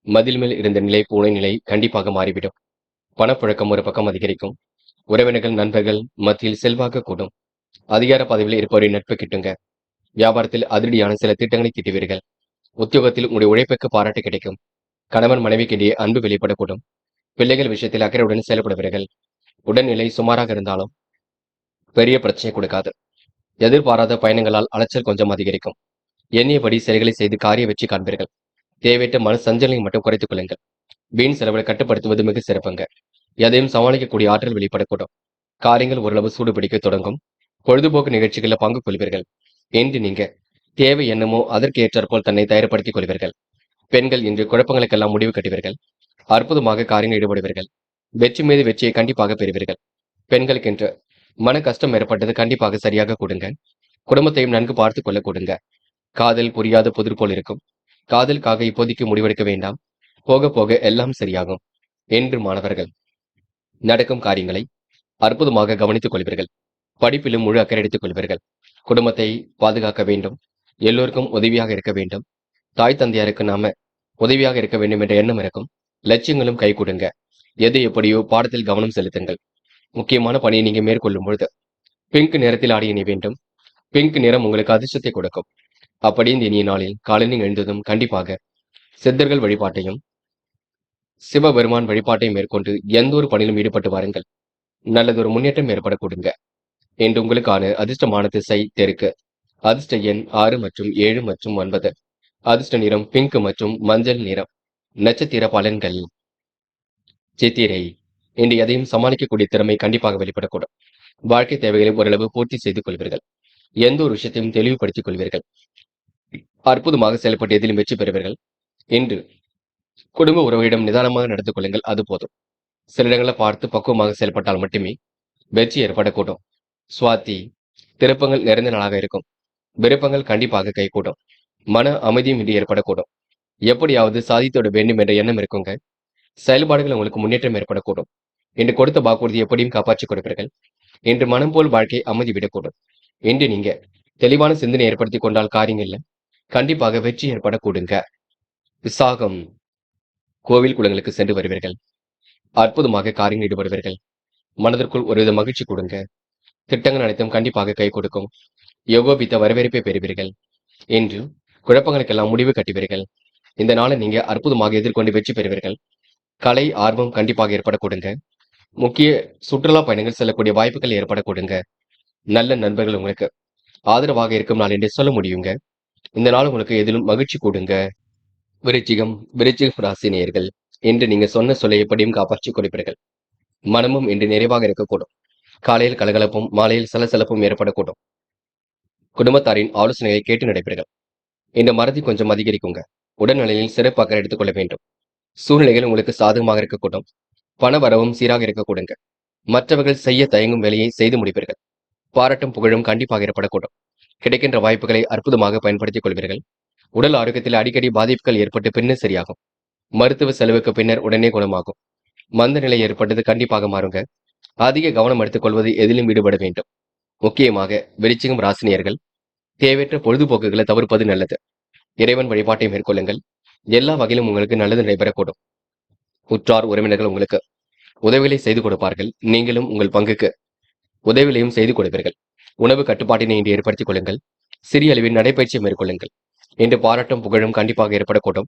மதில் மேல் இருந்த நிலை பூனை நிலை கண்டிப்பாக மாறிவிடும். பணப்புழக்கம் ஒரு பக்கம் அதிகரிக்கும். உறவினர்கள் நண்பர்கள் மத்தியில் செல்வாக்கு கூடும். அதிகார பதவியில் இருப்பவரின் நட்பு கிட்டுங்க. வியாபாரத்தில் அதிரடியான சில திட்டங்களை தீட்டுவீர்கள். உத்தியோகத்தில் உங்களுடைய உழைப்புக்கு பாராட்டு கிடைக்கும். கணவன் மனைவிக்கிடையே அன்பு வெளிப்படக்கூடும். பிள்ளைகள் விஷயத்தில் அக்கறையுடன் செயல்படுவீர்கள். உடல்நிலை சுமாராக இருந்தாலும் பெரிய பிரச்சனை கொடுக்காது. எதிர்பாராத பயணங்களால் அலைச்சல் கொஞ்சம் அதிகரிக்கும். எண்ணியபடி செயல்களை செய்து காரிய வெற்றி காண்பீர்கள். தேவையற்ற மன சஞ்சலை மட்டும் குறைத்துக் கொள்ளுங்கள். வீண் செலவுகளை கட்டுப்படுத்துவது மிக சிறப்புங்க. எதையும் சமாளிக்கக்கூடிய ஆற்றல் வெளிப்படக்கூடும். காரியங்கள் ஓரளவு சூடு பிடிக்க தொடங்கும். பொழுதுபோக்கு நிகழ்ச்சிகளில் பங்கு கொள்வீர்கள். என்று நீங்க தேவை என்னமோ அதற்கு ஏற்றாற்போல் தன்னை தயார்படுத்திக் கொள்வீர்கள். பெண்கள் இன்று குழப்பங்களுக்கெல்லாம் முடிவு கட்டுவீர்கள். அற்புதமாக காரியங்கள் ஈடுபடுவீர்கள். வெற்றி மீது வெற்றியை கண்டிப்பாக பெறுவீர்கள். பெண்களுக்கென்று மன கஷ்டம் ஏற்பட்டது கண்டிப்பாக சரியாக கொடுங்க. குடும்பத்தையும் நன்கு பார்த்து கொள்ள கொடுங்க. காதல் புரியாத புதிர் போல் இருக்கும். காதலுக்காக இப்போதைக்கு முடிவெடுக்க வேண்டாம். போக போக எல்லாம் சரியாகும். என்று மாணவர்கள் நடக்கும் காரியங்களை அற்புதமாக கவனித்துக் கொள்வீர்கள். படிப்பிலும் முழு அக்கறை எடுத்துக் கொள்வீர்கள். குடும்பத்தை பாதுகாக்க வேண்டும். எல்லோருக்கும் உதவியாக இருக்க வேண்டும். தாய் தந்தையாருக்கு நாம உதவியாக இருக்க வேண்டும் என்ற எண்ணம் இருக்கும். லட்சியங்களும் கை கொடுங்க. எது எப்படியோ பாடத்தில் கவனம் செலுத்துங்கள். முக்கியமான பணியை நீங்க மேற்கொள்ளும் பொழுது பிங்க் நிறத்தில் ஆடை அணிய வேண்டும். பிங்க் நிறம் உங்களுக்கு அதிர்ஷ்டத்தை கொடுக்கும். அப்படி இந்த இனிய நாளில் காலையில் எழுந்ததும் கண்டிப்பாக சித்தர்கள் வழிபாட்டையும் சிவபெருமான் வழிபாட்டையும் மேற்கொண்டு எந்த ஒரு பணியிலும் ஈடுபட்டு வாருங்கள். நல்லதொரு முன்னேற்றம் ஏற்பட கொடுங்க. என்று உங்களுக்கான அதிர்ஷ்டமான திசை தெற்கு. அதிர்ஷ்ட எண் 6 மற்றும் 7 மற்றும் 9. அதிர்ஷ்ட நிறம் பிங்க் மற்றும் மஞ்சள் நிறம். நட்சத்திர பலன்கள். சித்திரை. இன்று எதையும் சமாளிக்கக்கூடிய திறமை கண்டிப்பாக வெளிப்படக்கூடும். வாழ்க்கை தேவைகளை ஓரளவு பூர்த்தி செய்து கொள்வீர்கள். எந்த ஒரு விஷயத்தையும் தெளிவுபடுத்திக் கொள்வீர்கள். அற்புதமாக செயல்பட்டு எதிலும் வெற்றி பெறுவீர்கள். இன்று குடும்ப உறவுகளிடம் நிதானமாக நடந்து கொள்ளுங்கள், அது போதும். சில இடங்களை பார்த்து பக்குவமாக செயல்பட்டால் மட்டுமே வெற்றி ஏற்படக்கூடும். சுவாதி. திருப்பங்கள் நிறைந்த நாளாக இருக்கும். விருப்பங்கள் கண்டிப்பாக கைகூடும். மன அமைதியும் இன்று ஏற்படக்கூடும். எப்படியாவது சாதித்தோட வேண்டும் என்ற எண்ணம் இருக்குங்க. செயல்பாடுகள் உங்களுக்கு முன்னேற்றம் ஏற்படக்கூடும். இன்று கொடுத்த வாக்குறுதி எப்படியும் காப்பாற்றிக் கொடுப்பீர்கள். இன்று மனம் போல் வாழ்க்கை அமைதி விடக்கூடும். இன்று நீங்க தெளிவான சிந்தனை ஏற்படுத்திக் கொண்டால் காரியங்கள்ல கண்டிப்பாக வெற்றி ஏற்படக்கூடுங்க. விசாகம். கோவில் குளங்களுக்கு சென்று வருவீர்கள். அற்புதமாக காரியங்கள் ஈடுபடுவீர்கள். மனதிற்குள் ஒருவித மகிழ்ச்சி கொடுங்க. திட்டங்கள் அனைத்தும் கண்டிப்பாக கை கொடுக்கும். யோகோபித்த வரவேற்பை பெறுவீர்கள். என்று குழப்பங்களுக்கெல்லாம் முடிவு கட்டுவீர்கள். இந்த நாளை நீங்க அற்புதமாக எதிர்கொண்டு வெற்றி பெறுவீர்கள். கலை ஆர்வம் கண்டிப்பாக ஏற்படக்கூடுங்க. முக்கிய சுற்றுலா பயணங்கள் செல்லக்கூடிய வாய்ப்புகள் ஏற்படக்கூடுங்க. நல்ல நண்பர்கள் உங்களுக்கு ஆதரவாக இருக்கும் நாள் என்று சொல்ல முடியுங்க. இந்த நாள் உங்களுக்கு எதிலும் மகிழ்ச்சி கூடுங்க. விருச்சிகம் ராசி நேயர்கள். என்று நீங்க சொன்ன சொல்லை எப்படியும் காப்பாற்றிக் கொடுப்பீர்கள். மனமும் இன்று நிறைவாக இருக்கக்கூடும். காலையில் கலகலப்பும் மாலையில் சலசலப்பும் ஏற்படக்கூடும். குடும்பத்தாரின் ஆலோசனைகளை கேட்டு நடைபெறுங்கள். இந்த மறதி கொஞ்சம் அதிகரிக்குங்க. உடல்நிலையில் சிறப்பு அக்கறை எடுத்துக்கொள்ள வேண்டும். சூழ்நிலைகள் உங்களுக்கு சாதகமாக இருக்கக்கூடும். பண வரவும் சீராக இருக்கக்கூடுங்க. மற்றவர்கள் செய்ய தயங்கும் வேலையை செய்து முடிப்பீர்கள். பாராட்டும் புகழும் கண்டிப்பாக ஏற்படக்கூடும். கிடைக்கின்ற வாய்ப்புகளை அற்புதமாக பயன்படுத்திக் கொள்வீர்கள். உடல் ஆரோக்கியத்தில் அடிக்கடி பாதிப்புகள் ஏற்பட்டு பின்னர் சரியாகும். மருத்துவ செலவுக்கு பின்னர் உடனே குணமாகும். மந்த நிலை ஏற்பட்டது கண்டிப்பாக மாறுங்க. அதிக கவனம் எடுத்துக் கொள்வது எதிலும் ஈடுபட வேண்டும். முக்கியமாக விருச்சிகம் ராசினியர்கள் தேவையற்ற பொழுதுபோக்குகளை தவிர்ப்பது நல்லது. இறைவன் வழிபாட்டை மேற்கொள்ளுங்கள். எல்லா வகையிலும் உங்களுக்கு நல்லது நடைபெறக்கூடும். உற்றார் உறவினர்கள் உங்களுக்கு உதவிகளை செய்து கொடுப்பார்கள். நீங்களும் உங்கள் பங்குக்கு உதவிகளையும் செய்து கொடுப்பீர்கள். உணவு கட்டுப்பாட்டினை இன்று ஏற்படுத்திக் கொள்ளுங்கள். சிறிய அளவில் நடைபயிற்சி மேற்கொள்ளுங்கள். இன்று பாராட்டும் புகழும் கண்டிப்பாக ஏற்படக்கூடும்.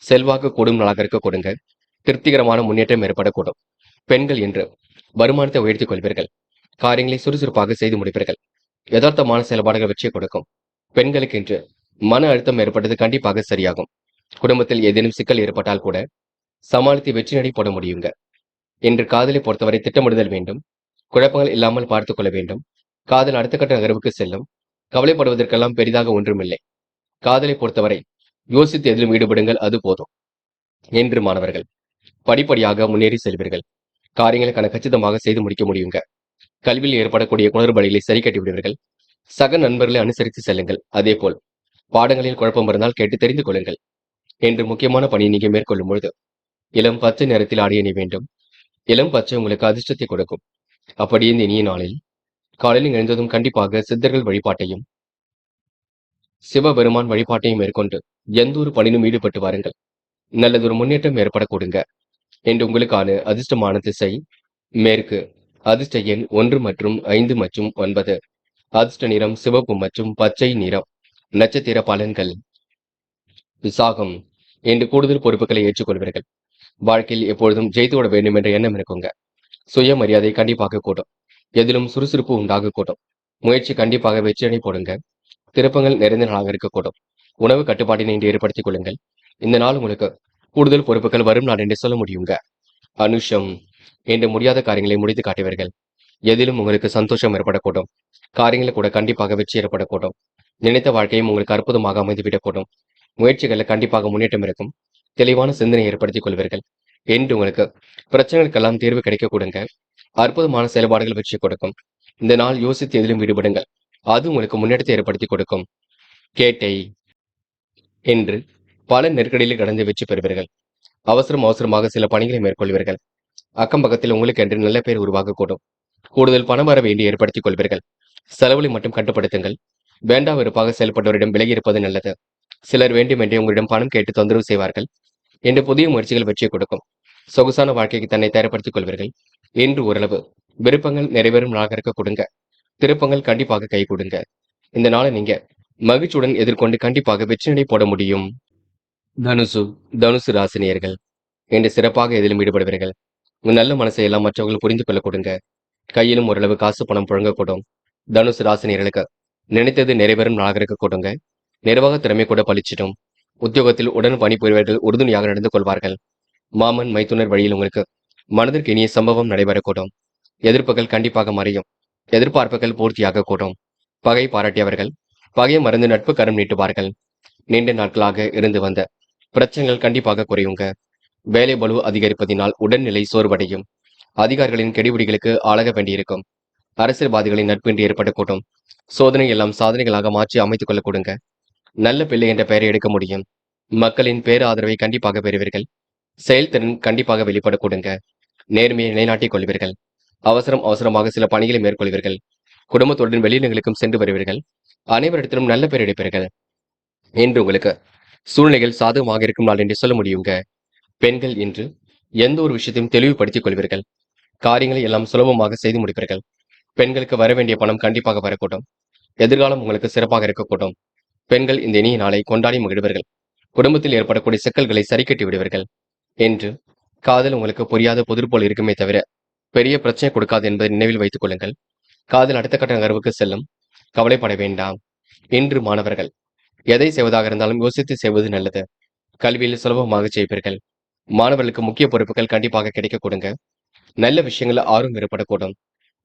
செல்வாக்கு கூடும் நாளாக இருக்க கொடுங்க. திருப்திகரமான முன்னேற்றம் ஏற்படக்கூடும். பெண்கள் என்று வருமானத்தை உயர்த்திக் கொள்வீர்கள். காரியங்களை சுறுசுறுப்பாக செய்து முடிப்பீர்கள். யதார்த்தமான செயல்பாடுகள் வெற்றியை கொடுக்கும். பெண்களுக்கு இன்று மன அழுத்தம் ஏற்பட்டது கண்டிப்பாக சரியாகும். குடும்பத்தில் ஏதேனும் சிக்கல் ஏற்பட்டால் கூட சமாளித்து வெற்றி நடை போட முடியுங்க. இன்று காதலை பொறுத்தவரை திட்டமிடுதல் வேண்டும். குழப்பங்கள் இல்லாமல் பார்த்துக் கொள்ள வேண்டும். காதல் அடுத்த கட்ட நகர்வுக்கு செல்லும். கவலைப்படுவதற்கெல்லாம் பெரிதாக ஒன்றுமில்லை. காதலை பொறுத்தவரை யோசித்து எதிலும் ஈடுபடுங்கள், அது போதும். என்று மாணவர்கள் படிப்படியாக முன்னேறி செல்வீர்கள். காரியங்களை கச்சிதமாக செய்து முடிக்க முடியுங்க. கல்வியில் ஏற்படக்கூடிய குளறுபடிகளை சரி கட்டி விடுவீர்கள். சக நண்பர்களை அனுசரித்து செல்லுங்கள். அதே போல் பாடங்களில் குழப்பம் இருந்தால் கேட்டு தெரிந்து கொள்ளுங்கள். என்று முக்கியமான பணியை நீங்க மேற்கொள்ளும் பொழுது இளம் பச்சை நிறத்தில் ஆடை அணிய வேண்டும். இளம் பச்சை உங்களுக்கு அதிர்ஷ்டத்தை கொடுக்கும். அப்படியே இந்த இனிய நாளில் காலையில் எழுந்ததும் கண்டிப்பாக சித்தர்கள் வழிபாட்டையும் சிவபெருமான் வழிபாட்டையும் மேற்கொண்டு எந்த ஒரு பணியிலும் ஈடுபட்டு வாருங்கள். நல்லதொரு முன்னேற்றம் ஏற்பட கொடுங்க. என்று உங்களுக்கான அதிர்ஷ்டமான திசை மேற்கு. அதிர்ஷ்ட எண் 1 மற்றும் 5 மற்றும் 9. அதிர்ஷ்ட நிறம் சிவப்பு மற்றும் பச்சை நிறம். நட்சத்திர பலன்கள். விசாகம். இன்று கூடுதல் பொறுப்புகளை ஏற்றுக்கொள்வீர்கள். வாழ்க்கையில் எப்பொழுதும் ஜெயித்துவிட வேண்டும் என்ற எண்ணம் இருக்குங்க. சுயமரியாதை கண்டிப்பாக கூடும். எதிலும் சுறுசுறுப்பு உண்டாகக்கூடும். முயற்சி கண்டிப்பாக வெற்றியடை போடுங்க. திருப்பங்கள் நிறைந்த நாளாக இருக்கக்கூடும். உணவு கட்டுப்பாட்டினை இன்று ஏற்படுத்திக் கொள்ளுங்கள். இந்த நாள் உங்களுக்கு கூடுதல் பொறுப்புகள் வரும் நாள் என்று சொல்ல முடியுங்க. அனுஷம். இன்று முடியாத காரியங்களை முடித்து காட்டுவீர்கள். எதிலும் உங்களுக்கு சந்தோஷம் ஏற்படக்கூடும். காரியங்களில் கூட கண்டிப்பாக வெற்றி ஏற்படக்கூடும். நினைத்த வாழ்க்கையும் உங்களுக்கு அற்புதமாக அமைந்துவிடக்கூடும். முயற்சிகளில் கண்டிப்பாக முன்னேற்றம் இருக்கும். தெளிவான சிந்தனை ஏற்படுத்திக் கொள்வீர்கள். என்று உங்களுக்கு பிரச்சனைகளுக்கெல்லாம் தீர்வு கிடைக்க கொடுங்க. அற்புதமான செயல்பாடுகள் வெற்றி கொடுக்கும். இந்த நாள் யோசித்து எதிலும் ஈடுபடுங்கள். அது உங்களுக்கு முன்னேற்றத்தை ஏற்படுத்தி கொடுக்கும். கேட்டை. என்று பல நெருக்கடியில் கடந்து வெற்றி பெறுவீர்கள். அவசரமாக சில பணிகளை மேற்கொள்வீர்கள். அக்கம் பக்கத்தில் உங்களுக்கு என்று நல்ல பேர் உருவாகக்கூடும். கூடுதல் பணம் வர வேண்டி ஏற்படுத்திக் கொள்வீர்கள். செலவுகளை மட்டும் கட்டுப்படுத்துங்கள். வேண்டா வெறுப்பாக செயல்பட்டவரிடம் விலகி இருப்பது நல்லது. சிலர் வேண்டுமென்றே உங்களிடம் பணம் கேட்டு தொந்தரவு செய்வார்கள். என்று புதிய முயற்சிகள் வெற்றியை கொடுக்கும். சொகுசான வாழ்க்கைக்கு தன்னை தயார்படுத்திக் கொள்வீர்கள். இன்று ஓரளவு விருப்பங்கள் நிறைவேறும் நாளாக இருக்க கொடுங்க. திருப்பங்கள் கண்டிப்பாக கை கொடுங்க. இந்த நாளை நீங்க மகிழ்ச்சியுடன் எதிர்கொண்டு கண்டிப்பாக வெற்றி நடை போட முடியும். தனுசு. தனுசு ராசினியர்கள் இன்று சிறப்பாக எதிலும் ஈடுபடுவீர்கள். உங்க நல்ல மனசை எல்லாம் மற்றவர்கள் புரிந்து கொள்ள கொடுங்க. கையிலும் ஓரளவு காசு பணம் புழங்கக்கூடும். தனுசு ராசினியர்களுக்கு நினைத்தது நிறைவேறும் நாளாக இருக்க கொடுங்க. நிர்வாக திறமை கூட பளிச்சிடும். உத்தியோகத்தில் உடன் பணிபுரிவர்கள் உறுதுணையாக நடந்து கொள்வார்கள். மாமன் மைத்துனர் வழியில் உங்களுக்கு மனதிற்கு இனிய சம்பவம் நடைபெறக்கூடும். எதிர்ப்புகள் கண்டிப்பாக மறையும். எதிர்பார்ப்புகள் பூர்த்தியாக கூடும். பகை பாராட்டியவர்கள் பகையை மறந்து நட்பு கரம் நீட்டுவார்கள். நீண்ட நாட்களாக இருந்து வந்த பிரச்சனைகள் கண்டிப்பாக குறையுங்க. வேலை பளு அதிகரிப்பதினால் உடல்நிலை சோர்வடையும். அதிகாரிகளின் கெடிபிடிகளுக்கு ஆளாக வேண்டியிருக்கும். அரசியல்வாதிகளின் நட்பின்றி ஏற்படக்கூடும். சோதனை எல்லாம் சாதனைகளாக மாற்றி அமைத்துக் கொள்ள கொடுங்க. நல்ல பிள்ளை என்ற பெயரை எடுக்க முடியும். மக்களின் பேராதரவை கண்டிப்பாக பெறுவீர்கள். செயல்திறன் கண்டிப்பாக வெளிப்பட கொடுங்க. நேர்மையை நிலைநாட்டிக் கொள்வீர்கள். அவசரமாக சில பணிகளை மேற்கொள்வீர்கள். குடும்பத்துடன் வெளியிடங்களுக்கும் சென்று வருவீர்கள். அனைவரிடத்திலும் நல்ல பெயர் எடுப்பீர்கள். என்று உங்களுக்கு சூழ்நிலைகள் சாதகமாக இருக்கும் நாள் என்று சொல்ல முடியுங்க. பெண்கள் இன்று எந்த ஒரு விஷயத்தையும் தெளிவுபடுத்திக் கொள்வீர்கள். காரியங்களை எல்லாம் சுலபமாக செய்து முடிப்பீர்கள். பெண்களுக்கு வர வேண்டிய பணம் கண்டிப்பாக வரக்கூடும். எதிர்காலம் உங்களுக்கு சிறப்பாக இருக்கக்கூடும். பெண்கள் இந்த இனிய நாளை கொண்டாடி மகிழ்வீர்கள். குடும்பத்தில் ஏற்படக்கூடிய சிக்கல்களை சரி கட்டி விடுவீர்கள். என்று காதல் உங்களுக்கு புரியாத புதிர் போல் இருக்குமே தவிர பெரிய பிரச்சனை கொடுக்காது என்பதை நினைவில் வைத்துக் கொள்ளுங்கள். காதல் அடுத்த கட்ட நகர்வுக்கு செல்லும். கவலைப்பட வேண்டாம். இன்று மாணவர்கள் எதை செய்வதாக இருந்தாலும் யோசித்து செய்வது நல்லது. கல்வியில் சுலபமாக செய்வீர்கள். மாணவர்களுக்கு முக்கிய பொறுப்புகள் கண்டிப்பாக கிடைக்க கொடுங்க. நல்ல விஷயங்கள் ஆர்வம் ஏற்படக்கூடும்.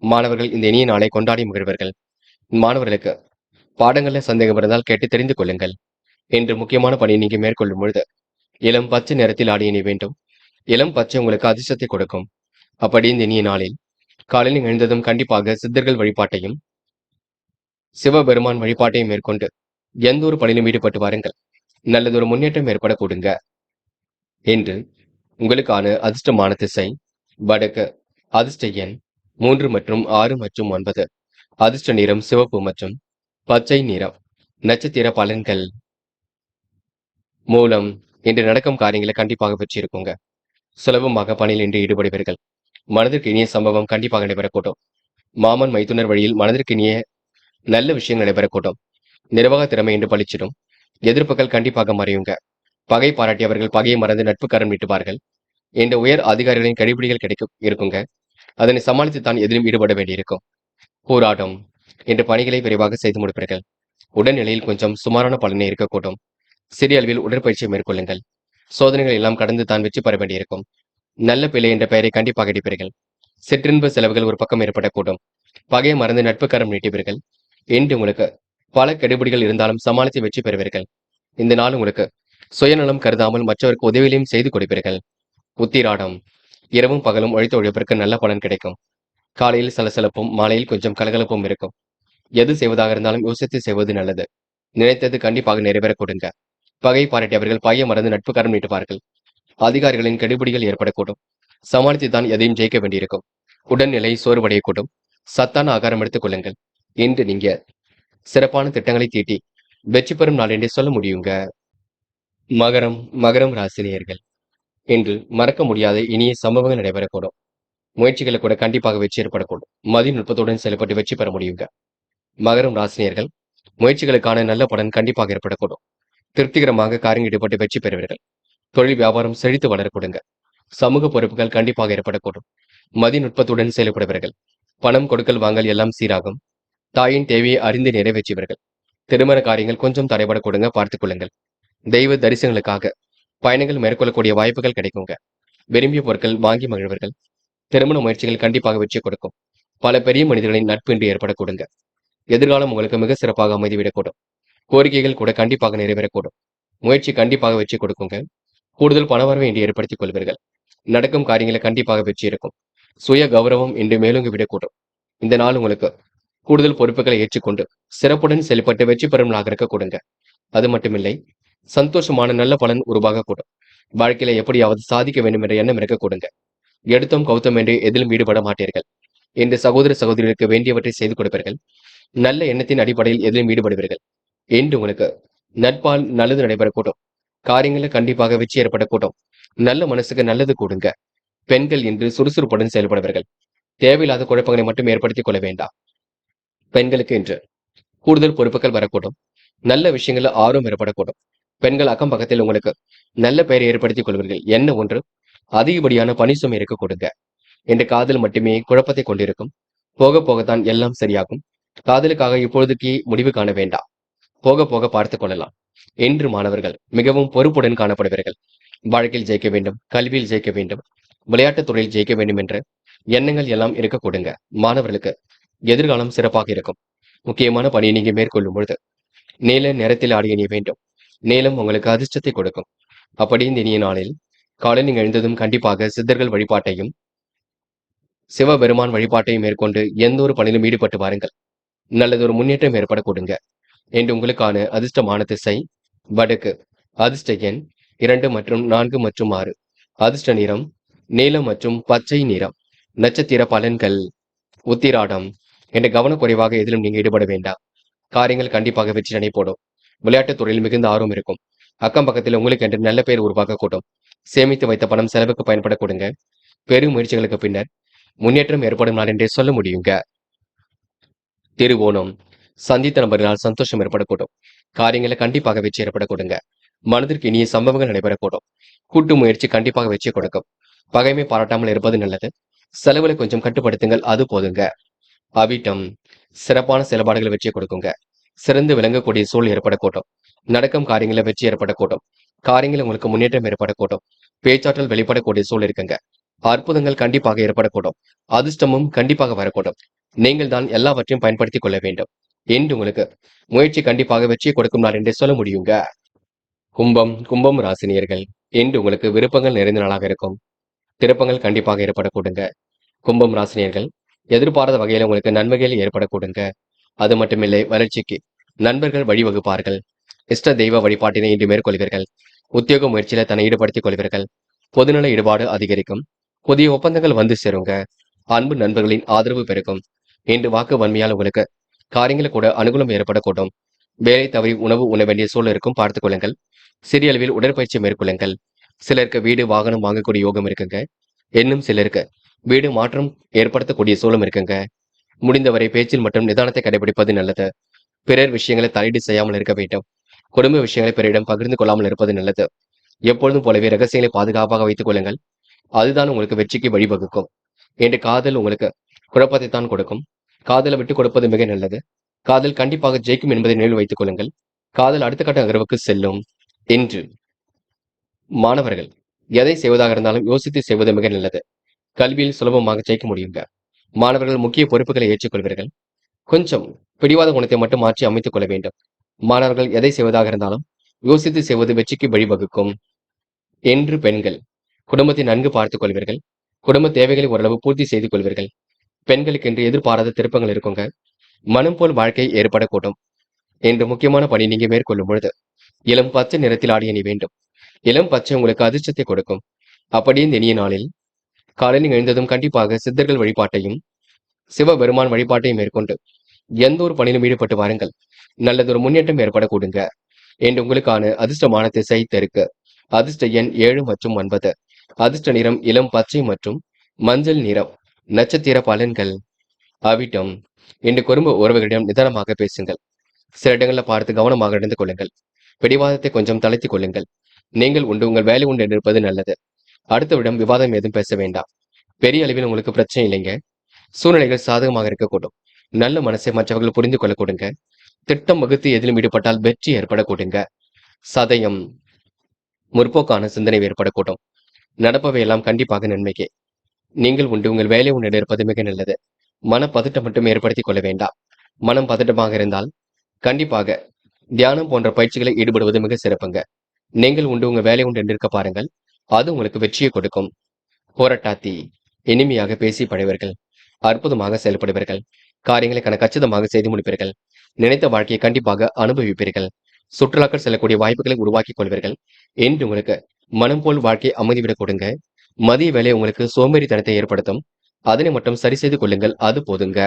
மாணவர்கள் இந்த இனிய நாளை கொண்டாடி மகிழ்வர்கள். மாணவர்களுக்கு பாடங்கள்ல சந்தேகம் இருந்தால் கேட்டு தெரிந்து கொள்ளுங்கள். என்று முக்கியமான பணியை நீங்க மேற்கொள்ளும் பொழுது இளம் பச்சை நிறத்தில் ஆடிய நீ வேண்டும். இளம் பச்சை உங்களுக்கு அதிர்ஷ்டத்தை கொடுக்கும். அப்படி இந்த இனிய நாளில் காலையில் எழுந்ததும் கண்டிப்பாக சித்தர்கள் வழிபாட்டையும் சிவபெருமான் வழிபாட்டையும் மேற்கொண்டு எந்த ஒரு பணியிலும் ஈடுபட்டு வாருங்கள். நல்லதொரு முன்னேற்றம் ஏற்பட கொடுங்க. என்று உங்களுக்கான அதிர்ஷ்டமான திசை வடக்கு. அதிர்ஷ்ட எண் 3 மற்றும் 6 மற்றும் 9. அதிர்ஷ்ட நிறம் சிவப்பு மற்றும் பச்சை நிறம். நட்சத்திர பலன்கள். மூலம். இன்று நடக்கும் காரியங்களை கண்டிப்பாக வெற்றி இருக்குங்க. சுலபமாக பணியில் இன்று ஈடுபடுவீர்கள். மனதிற்கு இனிய சம்பவம் கண்டிப்பாக நடைபெறக்கூடும். மாமன் மைத்துனர் வழியில் மனதிற்கு இனிய நல்ல விஷயம் நடைபெறக்கூடும். நிர்வாக திறமை என்று பளிச்சிடும். எதிர்ப்புகள் கண்டிப்பாக மறையுங்க. பகை பாராட்டியவர்கள் பகையை மறந்து நட்பு கரம் நீட்டுவார்கள். என்ற உயர் அதிகாரிகளின் கடிபிடிகள் கிடைக்கும் இருக்குங்க. அதனை சமாளித்து தான் எதிலும் ஈடுபட வேண்டியிருக்கும். போராட்டம். என்ற பணிகளை விரைவாக செய்து முடிப்பீர்கள். உடல்நிலையில் கொஞ்சம் சுமாரான பலனை இருக்கக்கூடும். சிறிய அளவில் உடற்பயிற்சியை மேற்கொள்ளுங்கள். சோதனைகள் எல்லாம் கடந்து தான் வெற்றி பெற வேண்டியிருக்கும். நல்ல பிள்ளை என்ற பெயரை கண்டிப்பாக அடிப்பீர்கள். சிற்றின்ப செலவுகள் ஒரு பக்கம் ஏற்படக்கூடும். பகையை மறந்து நட்பு கரம் நீட்டுவீர்கள். என்று உங்களுக்கு பல கெடுபிடிகள் இருந்தாலும் சமாளித்து வெற்றி பெறுவீர்கள். இந்த நாள் உங்களுக்கு சுயநலம் கருதாமல் மற்றவருக்கு உதவிகளையும் செய்து கொடுப்பீர்கள். உத்திராடம். இரவும் பகலும் உழைத்த உழைப்பிற்கு நல்ல பலன் கிடைக்கும். காலையில் சலசலப்பும் மாலையில் கொஞ்சம் கலகலப்பும் இருக்கும். எது செய்வதாக இருந்தாலும் யோசித்து செய்வது நல்லது. நினைத்தது கண்டிப்பாக நிறைவேற கொடுங்க. பகை பாராட்டியவர்கள் பகையை மறந்து நட்பு கரம் நீட்டுவார்கள். அதிகாரிகளின் கெடுபிடிகள் ஏற்படக்கூடும். சமாளித்து தான் எதையும் ஜெயிக்க வேண்டியிருக்கும். உடல்நிலை சோர்வடையக்கூடும். சத்தான ஆகாரம் எடுத்துக் கொள்ளுங்கள். இன்று நீங்க சிறப்பான திட்டங்களை தீட்டி வெற்றி பெறும் நாள் என்றே சொல்ல முடியுங்க. மகரம். மகரம் ராசினியர்கள் இன்று மறக்க முடியாத இனிய சம்பவங்கள் நடைபெறக்கூடும். முயற்சிகளை கூட கண்டிப்பாக வெற்றி ஏற்படக்கூடும். மதிநுட்பத்துடன் செயல்பட்டு வெற்றி பெற முடியுங்க. மகரம் ராசினியர்கள், முயற்சிகளுக்கான நல்ல பலன் கண்டிப்பாக ஏற்படக்கூடும். திருப்திகரமாக காரியங்கள் ஈடுபட்டு வெற்றி பெறுவீர்கள். தொழில் வியாபாரம் செழித்து வளரக்கூடுங்க. சமூக பொறுப்புகள் கண்டிப்பாக ஏற்படக்கூடும். மதிநுட்பத்துடன் செயல்படுவீர்கள். பணம் கொடுக்கல் வாங்கல் எல்லாம் சீராகும். தாயின் தேவையை அறிந்து நிறைவேற்றுவீர்கள். திருமண காரியங்கள் கொஞ்சம் தடைபடக்கூடுங்க, பார்த்துக் கொள்ளுங்கள். தெய்வ தரிசனங்களுக்காக பயணங்கள் மேற்கொள்ளக்கூடிய வாய்ப்புகள் கிடைக்குங்க. விரும்பிய பொருட்கள் வாங்கி மகிழ்வீர்கள். திருமண முயற்சிகள் கண்டிப்பாக வெற்றி கொடுக்கும். பல பெரிய மனிதர்களின் நட்பு இன்று ஏற்படக்கூடுங்க. எதிர்காலம் உங்களுக்கு மிக சிறப்பாக அமைதிவிடக்கூடும். கோரிக்கைகள் கூட கண்டிப்பாக நிறைவேறக்கூடும். முயற்சி கண்டிப்பாக வெற்றி கொடுக்குங்க. கூடுதல் பணவரவை இன்று ஏற்படுத்திக் கொள்வீர்கள். நடக்கும் காரியங்களை கண்டிப்பாக வெற்றி இருக்கும். சுய கௌரவம் இன்று மேலோங்கி விடக்கூடும். இந்த நாள் உங்களுக்கு கூடுதல் பொறுப்புகளை ஏற்றுக்கொண்டு சிறப்புடன் செயல்பட்டு வெற்றி பெறும் நாளாக இருக்க கொடுங்க. அது மட்டுமில்லை, சந்தோஷமான நல்ல பலன் உருவாக கூடும். வாழ்க்கையில எப்படியாவது சாதிக்க வேண்டும் என்ற எண்ணம் இருக்க கொடுங்க. எடுத்தோம் கௌத்தம் என்று எதிலும் ஈடுபட மாட்டீர்கள். என்று சகோதர சகோதரிகளுக்கு வேண்டியவற்றை செய்து கொடுப்பீர்கள். நல்ல எண்ணத்தின் அடிப்படையில் எதிலும் ஈடுபடுவீர்கள். என்று உங்களுக்கு நட்பால் நல்லது நடைபெறக்கூடும். காரியங்களில் கண்டிப்பாக வெற்றி ஏற்படக்கூடும். நல்ல மனசுக்கு நல்லது கூடுங்க. பெண்கள் இன்று சுறுசுறுப்புடன் செயல்படுவீர்கள். தேவையில்லாத குழப்பங்களை மட்டும் ஏற்படுத்திக் கொள்ள வேண்டாம். பெண்களுக்கு இன்று கூடுதல் பொறுப்புகள் வரக்கூடும். நல்ல விஷயங்கள்ல ஆர்வம் ஏற்படக்கூடும். பெண்கள் அக்கம் பக்கத்தில் உங்களுக்கு நல்ல பெயரை ஏற்படுத்திக் கொள்வீர்கள். என்ன ஒன்று, அதிகப்படியான பணி சுமை இருக்க கொடுங்க. என்ற காதல் மட்டுமே குழப்பத்தை கொண்டிருக்கும். போக போகத்தான் எல்லாம் சரியாகும். காதலுக்காக இப்பொழுதுக்கு முடிவு காண வேண்டாம். போக போக பார்த்துக் கொள்ளலாம். என்று மாணவர்கள் மிகவும் பொறுப்புடன் காணப்படுவீர்கள். வாழ்க்கையில் ஜெயிக்க வேண்டும், கல்வியில் ஜெயிக்க வேண்டும், விளையாட்டுத் துறையில் ஜெயிக்க வேண்டும் என்ற எண்ணங்கள் எல்லாம் இருக்க கொடுங்க. மாணவர்களுக்கு எதிர்காலம் சிறப்பாக இருக்கும். முக்கியமான பணியை நீங்க மேற்கொள்ளும் பொழுது நீல நிறத்தில் ஆடி அணிய வேண்டும். நீலம் உங்களுக்கு அதிர்ஷ்டத்தை கொடுக்கும். அப்படி இந்த இனிய நாளில் காலை நீங்க எழுந்ததும் கண்டிப்பாக சித்தர்கள் வழிபாட்டையும் சிவபெருமான் வழிபாட்டையும் மேற்கொண்டு எந்த ஒரு பணியிலும் ஈடுபட்டு வாருங்கள். நல்லதொரு முன்னேற்றம் ஏற்பட கொடுங்க. என்று உங்களுக்கான அதிர்ஷ்டமான திசை வடக்கு. அதிர்ஷ்ட எண் 2 மற்றும் 4 மற்றும் 6. அதிர்ஷ்ட நிறம் நீலம் மற்றும் பச்சை நிறம். நட்சத்திர பலன்கள். உத்திராடம். என்ற கவனக்குறைவாக எதிலும் நீங்க ஈடுபட வேண்டாம். காரியங்கள் கண்டிப்பாக வெற்றி நடைபோடும். விளையாட்டுத் துறையில் மிகுந்த ஆர்வம் இருக்கும். அக்கம் பக்கத்தில் உங்களுக்கு என்று நல்ல பெயர் உருவாக்க கூடும். சேமித்து வைத்த பணம் செலவுக்கு பயன்பட கொடுங்க. பெரும் முயற்சிகளுக்கு பின்னர் முன்னேற்றம் ஏற்படும் நாள் என்றே சொல்ல முடியுங்க. திருவோணம். சந்தித்த நபர்களால் சந்தோஷம் ஏற்படக்கூடும். காரியங்களை கண்டிப்பாக வெற்றி ஏற்பட கொடுங்க. மனதிற்கு இனிய சம்பவங்கள் நடைபெறக்கூடும். கூட்டு முயற்சி கண்டிப்பாக வெற்றி கொடுக்கும். பகைமை பாராட்டாமல் இருப்பது நல்லது. செலவுகளை கொஞ்சம் கட்டுப்படுத்துங்கள், அது போதுங்க. அவிட்டம். சிறப்பான செயல்பாடுகளை வெற்றி கொடுக்குங்க. சிறந்து விளங்கக்கூடிய சூழல் ஏற்படக்கூடும். நடக்கும் காரியங்களை வெற்றி ஏற்படக்கூடும். காரியங்கள் உங்களுக்கு முன்னேற்றம் ஏற்படக்கூடும். பேச்சாற்றல் வெளிப்படக்கூடிய சூழல் இருக்குங்க. அற்புதங்கள் கண்டிப்பாக ஏற்படக்கூடும். அதிர்ஷ்டமும் கண்டிப்பாக வரக்கூடும். நீங்கள் தான் எல்லாவற்றையும் பயன்படுத்திக் கொள்ள வேண்டும். என்று உங்களுக்கு முயற்சி கண்டிப்பாக வெற்றியை கொடுக்கும் நாள் என்றே சொல்ல முடியுங்க. கும்பம் ராசினியர்கள், என்று உங்களுக்கு விருப்பங்கள் நிறைந்த நாளாக இருக்கும். திருப்பங்கள் கண்டிப்பாக ஏற்படக்கூடுங்க. கும்பம் ராசினியர்கள், எதிர்பாராத வகையில உங்களுக்கு நன்மைகள் ஏற்படக்கூடுங்க. அது மட்டுமில்லை, வளர்ச்சிக்கு நண்பர்கள் வழிவகுப்பார்கள். இஷ்ட தெய்வ வழிபாட்டினை இன்று மேற்கொள்வீர்கள். உத்தியோக முயற்சியில தன்னை ஈடுபடுத்திக் கொள்வீர்கள். பொதுநல ஈடுபாடு அதிகரிக்கும். புதிய ஒப்பந்தங்கள் வந்து சேருங்க. அன்பு நண்பர்களின் ஆதரவு பெருக்கும். இன்று வாக்கு வன்மையால் உங்களுக்கு காரியங்களில் கூட அனுகூலம் ஏற்படக்கூடும். வேலை தவறி உணவு உண்ண வேண்டிய சூழல் இருக்கும், பார்த்துக் கொள்ளுங்கள். சிறிய அளவில் உடற்பயிற்சி மேற்கொள்ளுங்கள். சிலருக்கு வீடு வாகனம் வாங்கக்கூடிய யோகம் இருக்குங்க. இன்னும் சிலருக்கு வீடு மாற்றம் ஏற்படுத்தக்கூடிய சூழலும் இருக்குங்க. முடிந்தவரை பேச்சில் மட்டும் நிதானத்தை கடைபிடிப்பது நல்லது. பிறர் விஷயங்களை தலையீடு செய்யாமல் இருக்க வேண்டும். குடும்ப விஷயங்களை பிறரிடம் பகிர்ந்து கொள்ளாமல் இருப்பது நல்லது. எப்பொழுதும் போலவே ரகசியங்களை பாதுகாப்பாக வைத்துக் கொள்ளுங்கள். அதுதான் உங்களுக்கு வெற்றிக்கு வழிவகுக்கும். என்று காதல் உங்களுக்கு குழப்பத்தை தான் கொடுக்கும். காதலை விட்டுக் கொடுப்பது மிக நல்லது. காதல் கண்டிப்பாக ஜெயிக்கும் என்பதை நினைவில் வைத்துக் கொள்ளுங்கள். காதல் அடுத்த கட்ட நகர்வுக்கு செல்லும். என்று மாணவர்கள் எதை செய்வதாக இருந்தாலும் யோசித்து செய்வது மிக நல்லது. கல்வியில் சுலபமாக ஜெயிக்க முடியுங்க. மாணவர்கள் முக்கிய பொறுப்புகளை ஏற்றுக்கொள்வீர்கள். கொஞ்சம் பிடிவாத குணத்தை மட்டும் மாற்றி அமைத்துக் கொள்ள வேண்டும். மாணவர்கள் எதை செய்வதாக இருந்தாலும் யோசித்து செய்வது வெற்றிக்கு வழிவகுக்கும். என்று பெண்கள் குடும்பத்தை நன்கு பார்த்துக் கொள்வீர்கள். குடும்ப தேவைகளை ஓரளவு பூர்த்தி செய்து கொள்வீர்கள். பெண்களுக்கு என்று எதிர்பாராத திருப்பங்கள் இருக்குங்க. மனம் போல் வாழ்க்கை ஏற்படக்கூடும். என்று முக்கியமான பணி நீங்க மேற்கொள்ளும் பொழுது இளம் பச்சை நிறத்தில் ஆடிய நீ வேண்டும். இளம் பச்சை உங்களுக்கு அதிர்ஷ்டத்தை கொடுக்கும். அப்படி இந்த இனிய நாளில் காலையில் எழுந்ததும் கண்டிப்பாக சித்தர்கள் வழிபாட்டையும் சிவபெருமான் வழிபாட்டையும் மேற்கொண்டு எந்த ஒரு பணியிலும் ஈடுபட்டு வாருங்கள். நல்லதொரு முன்னேற்றம் ஏற்படக்கூடுங்க. என்று உங்களுக்கான அதிர்ஷ்டமான திசை தெற்கு. அதிர்ஷ்ட எண் 7 மற்றும் 9. அதிர்ஷ்ட நிறம் இளம் பச்சை மற்றும் மஞ்சள் நிறம். நட்சத்திர பலன்கள். அவிட்டம். இன்று குடும்ப உறவுகளிடம் நிதானமாக பேசுங்கள். சில இடங்களில் பார்த்து கவனமாக நடந்து கொள்ளுங்கள். பிடிவாதத்தை கொஞ்சம் தளர்த்திக் கொள்ளுங்கள். நீங்கள் உண்டு உங்கள் வேலை உண்டு என்று இருப்பது நல்லது. அடுத்தவிடம் விவாதம் எதுவும் பேச வேண்டாம். பெரிய அளவில் உங்களுக்கு பிரச்சனை இல்லைங்க. சூழ்நிலைகள் சாதகமாக இருக்கக்கூடும். நல்ல மனசை மற்றவர்கள் புரிந்து கொள்ள கொடுங்க. திட்டம் வகுத்து எதிலும் ஈடுபட்டால் வெற்றி ஏற்பட கொடுங்க. சதயம். முற்போக்கான சிந்தனை ஏற்படக்கூடும். நடப்பவை எல்லாம் கண்டிப்பாக நன்மைக்கே. நீங்கள் உண்டு உங்கள் வேலை உண்டு இருப்பது மிக நல்லது. மன பதட்டம் மட்டும் ஏற்படுத்திக் கொள்ள வேண்டாம். மனம் பதட்டமாக இருந்தால் கண்டிப்பாக தியானம் போன்ற பயிற்சிகளை ஈடுபடுவது மிக சிறப்புங்க. நீங்கள் உண்டு உங்க வேலை உண்டு என்று இருக்க பாருங்கள். அது உங்களுக்கு வெற்றியை கொடுக்கும். போராட்டாத்தி. இனிமையாக பேசி படைவர்கள். அற்புதமாக செயல்படுவீர்கள். காரியங்களை கச்சிதமாக செய்து முடிப்பீர்கள். நினைத்த வாழ்க்கையை கண்டிப்பாக அனுபவிப்பீர்கள். சுற்றுலாக்கள் செல்லக்கூடிய வாய்ப்புகளை உருவாக்கிக் கொள்வீர்கள். என்று உங்களுக்கு மனம் போல் வாழ்க்கை அமைதிவிடக் கொடுங்க. மதிய வேலை உங்களுக்கு சோம்பேறித்தனத்தை ஏற்படுத்தும். அதனை மட்டும் சரி செய்து கொள்ளுங்கள், அது போதுங்க.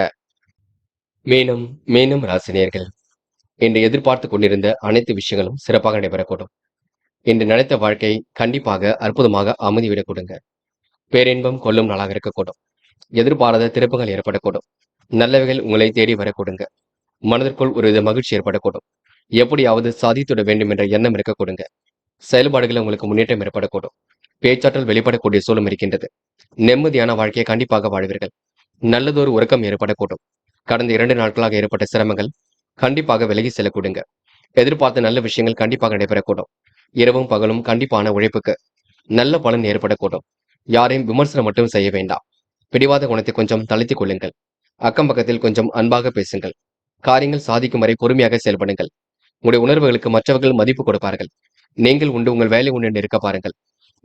மீனம். மீனம் ராசினியர்கள். இன்று எதிர்பார்த்து கொண்டிருந்த அனைத்து விஷயங்களும் சிறப்பாக நடைபெறக்கூடும். இன்று நினைத்த வாழ்க்கை கண்டிப்பாக அற்புதமாக அமைதிவிடக் கொடுங்க. பேரின்பம் கொள்ளும் நாளாக இருக்கக்கூடும். எதிர்பாராத திருப்பங்கள் ஏற்படக்கூடும். நல்லவைகள் உங்களை தேடி வரக்கூடுங்க. மனதிற்குள் ஒரு வித மகிழ்ச்சி ஏற்படக்கூடும். எப்படியாவது சாதித்துட வேண்டும் என்ற எண்ணம் இருக்கக்கூடுங்க. செயல்பாடுகளில் உங்களுக்கு முன்னேற்றம் ஏற்படக்கூடும். பேச்சாற்றல் வெளிப்படக்கூடிய சூழலும் இருக்கின்றது. நிம்மதியான வாழ்க்கையை கண்டிப்பாக வாழ்வீர்கள். நல்லதொரு உறக்கம் ஏற்படக்கூடும். கடந்த 2 நாட்களாக ஏற்பட்ட சிரமங்கள் கண்டிப்பாக விலகி செல்லக்கூடுங்க. எதிர்பார்த்த நல்ல விஷயங்கள் கண்டிப்பாக நடைபெறக்கூடும். இரவும் பகலும் கண்டிப்பான உழைப்புக்கு நல்ல பலன் ஏற்படக்கூடும். யாரையும் விமர்சனம் மட்டும் செய்ய வேண்டாம். பிடிவாத குணத்தை கொஞ்சம் தளர்த்திக் கொள்ளுங்கள். அக்கம் பக்கத்தில் கொஞ்சம் அன்பாக பேசுங்கள். காரியங்கள் சாதிக்கும் வரை பொறுமையாக செயல்படுங்கள். உங்களுடைய உணர்வுகளுக்கு மற்றவர்கள் மதிப்பு கொடுப்பார்கள். நீங்கள் உண்டு உங்கள் வேலை உண்டு என்று இருக்க பாருங்கள்.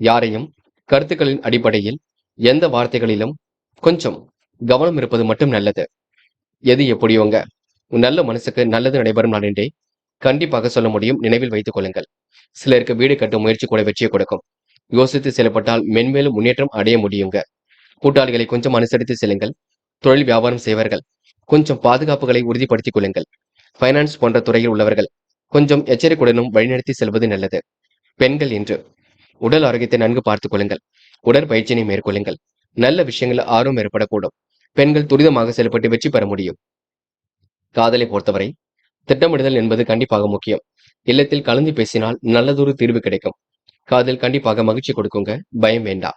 யாரையும் கருத்துக்களின் அடிப்படையில் எந்த வார்த்தைகளிலும் கொஞ்சம் கவனம் இருப்பது மட்டும் நல்லது. எது எப்படியோங்க, நல்ல மனசுக்கு நல்லது நடைபெறும் நாள் என்றே கண்டிப்பாக சொல்ல முடியும். நினைவில் வைத்துக் கொள்ளுங்கள். சிலருக்கு வீடு கட்டும் முயற்சி கூட வெற்றியை கொடுக்கும். யோசித்து செயல்பட்டால் மென்மேலும் முன்னேற்றம் அடைய முடியுங்க. கூட்டாளிகளை கொஞ்சம் அனுசரித்து செல்லுங்கள். தொழில் வியாபாரம் செய்வர்கள் கொஞ்சம் பாதுகாப்புகளை உறுதிப்படுத்திக் கொள்ளுங்கள். பைனான்ஸ் போன்ற துறையில் உள்ளவர்கள் கொஞ்சம் எச்சரிக்கையுடனும் வழிநடத்தி செல்வது நல்லது. பெண்கள் என்று உடல் ஆரோக்கியத்தை நன்கு பார்த்துக் கொள்ளுங்கள். உடற்பயிற்சியினை மேற்கொள்ளுங்கள். நல்ல விஷயங்கள் ஆர்வம் ஏற்படக்கூடும். பெண்கள் துரிதமாக செயல்பட்டு வெற்றி பெற முடியும். காதலை பொறுத்தவரை திட்டமிடுதல் என்பது கண்டிப்பாக முக்கியம். இல்லத்தில் கலந்து பேசினால் நல்லதொரு தீர்வு கிடைக்கும். காதல் கண்டிப்பாக மகிழ்ச்சி கொடுக்குங்க, பயம் வேண்டாம்.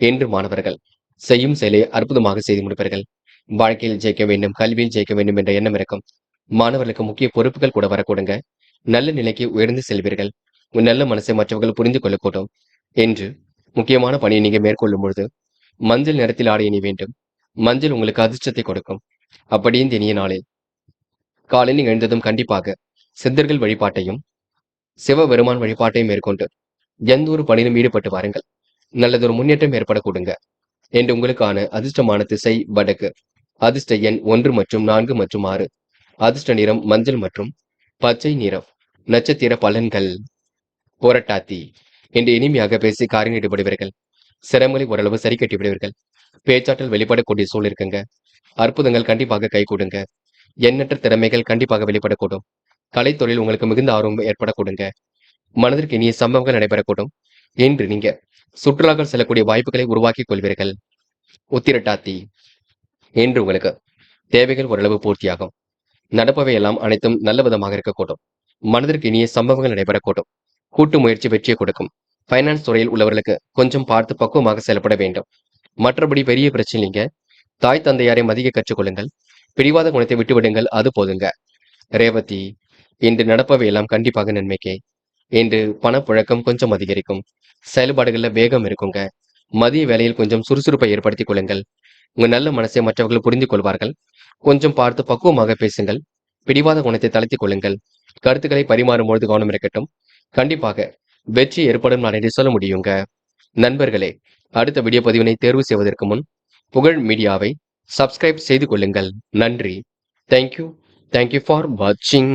என்று மாணவர்கள் செய்யும் செயலை அற்புதமாக செய்து முடிப்பார்கள். வாழ்க்கையில் ஜெயிக்க வேண்டும், கல்வியில் ஜெயிக்க வேண்டும் என்ற எண்ணம் இருக்கும். மாணவர்களுக்கு முக்கிய பொறுப்புகள் கூட வரக்கூடுங்க. நல்ல நிலைக்கு உயர்ந்து செல்வீர்கள். உன் நல்ல மனசை மற்றவர்கள் புரிந்து கொள்ளக்கூடும். என்று முக்கியமான பணியை நீங்க மேற்கொள்ளும் பொழுது மஞ்சள் நிறத்தில் ஆடை அணி வேண்டும். மஞ்சள் உங்களுக்கு அதிர்ஷ்டத்தை கொடுக்கும். அப்படியும் இனிய நாளில் காலையில் எழுந்ததும் கண்டிப்பாக சித்தர்கள் வழிபாட்டையும் சிவபெருமான் வழிபாட்டையும் மேற்கொண்டு எந்த ஒரு பணியிலும் ஈடுபட்டு வாருங்கள். நல்லதொரு முன்னேற்றம் ஏற்படக்கூடுங்க. என்று உங்களுக்கான அதிர்ஷ்டமான திசை வடக்கு. அதிர்ஷ்ட எண் 1 மற்றும் 4 மற்றும் 6. அதிர்ஷ்ட நிறம் மஞ்சள் மற்றும் பச்சை நிறம். நட்சத்திர பலன்கள். போராட்டாத்தி. என்று இனிமையாக பேசி காரியம் ஈடுபடுவீர்கள். சிரமங்களை ஓரளவு சரி கட்டி விடுவீர்கள். பேச்சாற்றல் வெளிப்படக்கூடிய சூழல் இருக்குங்க. அற்புதங்கள் கண்டிப்பாக கை கொடுங்க. எண்ணற்ற திறமைகள் கண்டிப்பாக வெளிப்படக்கூடும். கலைத்தொழில் உங்களுக்கு மிகுந்த ஆர்வம் ஏற்படக்கூடுங்க. மனதிற்கு இனிய சம்பவங்கள் நடைபெறக்கூடும். என்று நீங்க சுற்றுலாக்கள் செல்லக்கூடிய வாய்ப்புகளை உருவாக்கிக் கொள்வீர்கள். உத்திரட்டாத்தி. என்று உங்களுக்கு தேவைகள் ஓரளவு பூர்த்தியாகும். நடப்பவை எல்லாம் அனைத்தும் நல்ல விதமாக இருக்கக்கூடும். மனதிற்கு இனிய சம்பவங்கள் நடைபெறக்கூடும். கூட்டு முயற்சி வெற்றியை கொடுக்கும். பைனான்ஸ் துறையில் உள்ளவர்களுக்கு கொஞ்சம் பார்த்து பக்குவமாக செயல்பட வேண்டும். மற்றபடி பெரிய பிரச்சனை இல்லைங்க. தாய் தந்தையாரை மதிக்க கற்றுக்கொள்ளுங்கள். பிடிவாத குணத்தை விட்டுவிடுங்கள், அது போதுங்க. ரேவதி. இன்று நடப்பவை எல்லாம் கண்டிப்பாக நன்மைக்கே. இன்று பணப்புழக்கம் கொஞ்சம் அதிகரிக்கும். செயல்பாடுகள்ல வேகம் இருக்குங்க. மதிய வேளையில் கொஞ்சம் சுறுசுறுப்பை ஏற்படுத்திக் கொள்ளுங்கள். உங்க நல்ல மனசை மற்றவர்கள் புரிந்து கொள்வார்கள். கொஞ்சம் பார்த்து பக்குவமாக பேசுங்கள். பிடிவாத குணத்தை தளர்த்திக் கொள்ளுங்கள். கருத்துக்களை பரிமாறும் பொழுது கவனம் இருக்கட்டும். கண்டிப்பாக வெற்றி ஏற்படும் நான் என்று சொல்ல முடியுங்க. நண்பர்களே, அடுத்த வீடியோ பதிவினை தேர்வு செய்வதற்கு முன் புகழ் மீடியாவை சப்ஸ்கிரைப் செய்து கொள்ளுங்கள். நன்றி. தேங்க்யூ ஃபார் வாட்சிங்.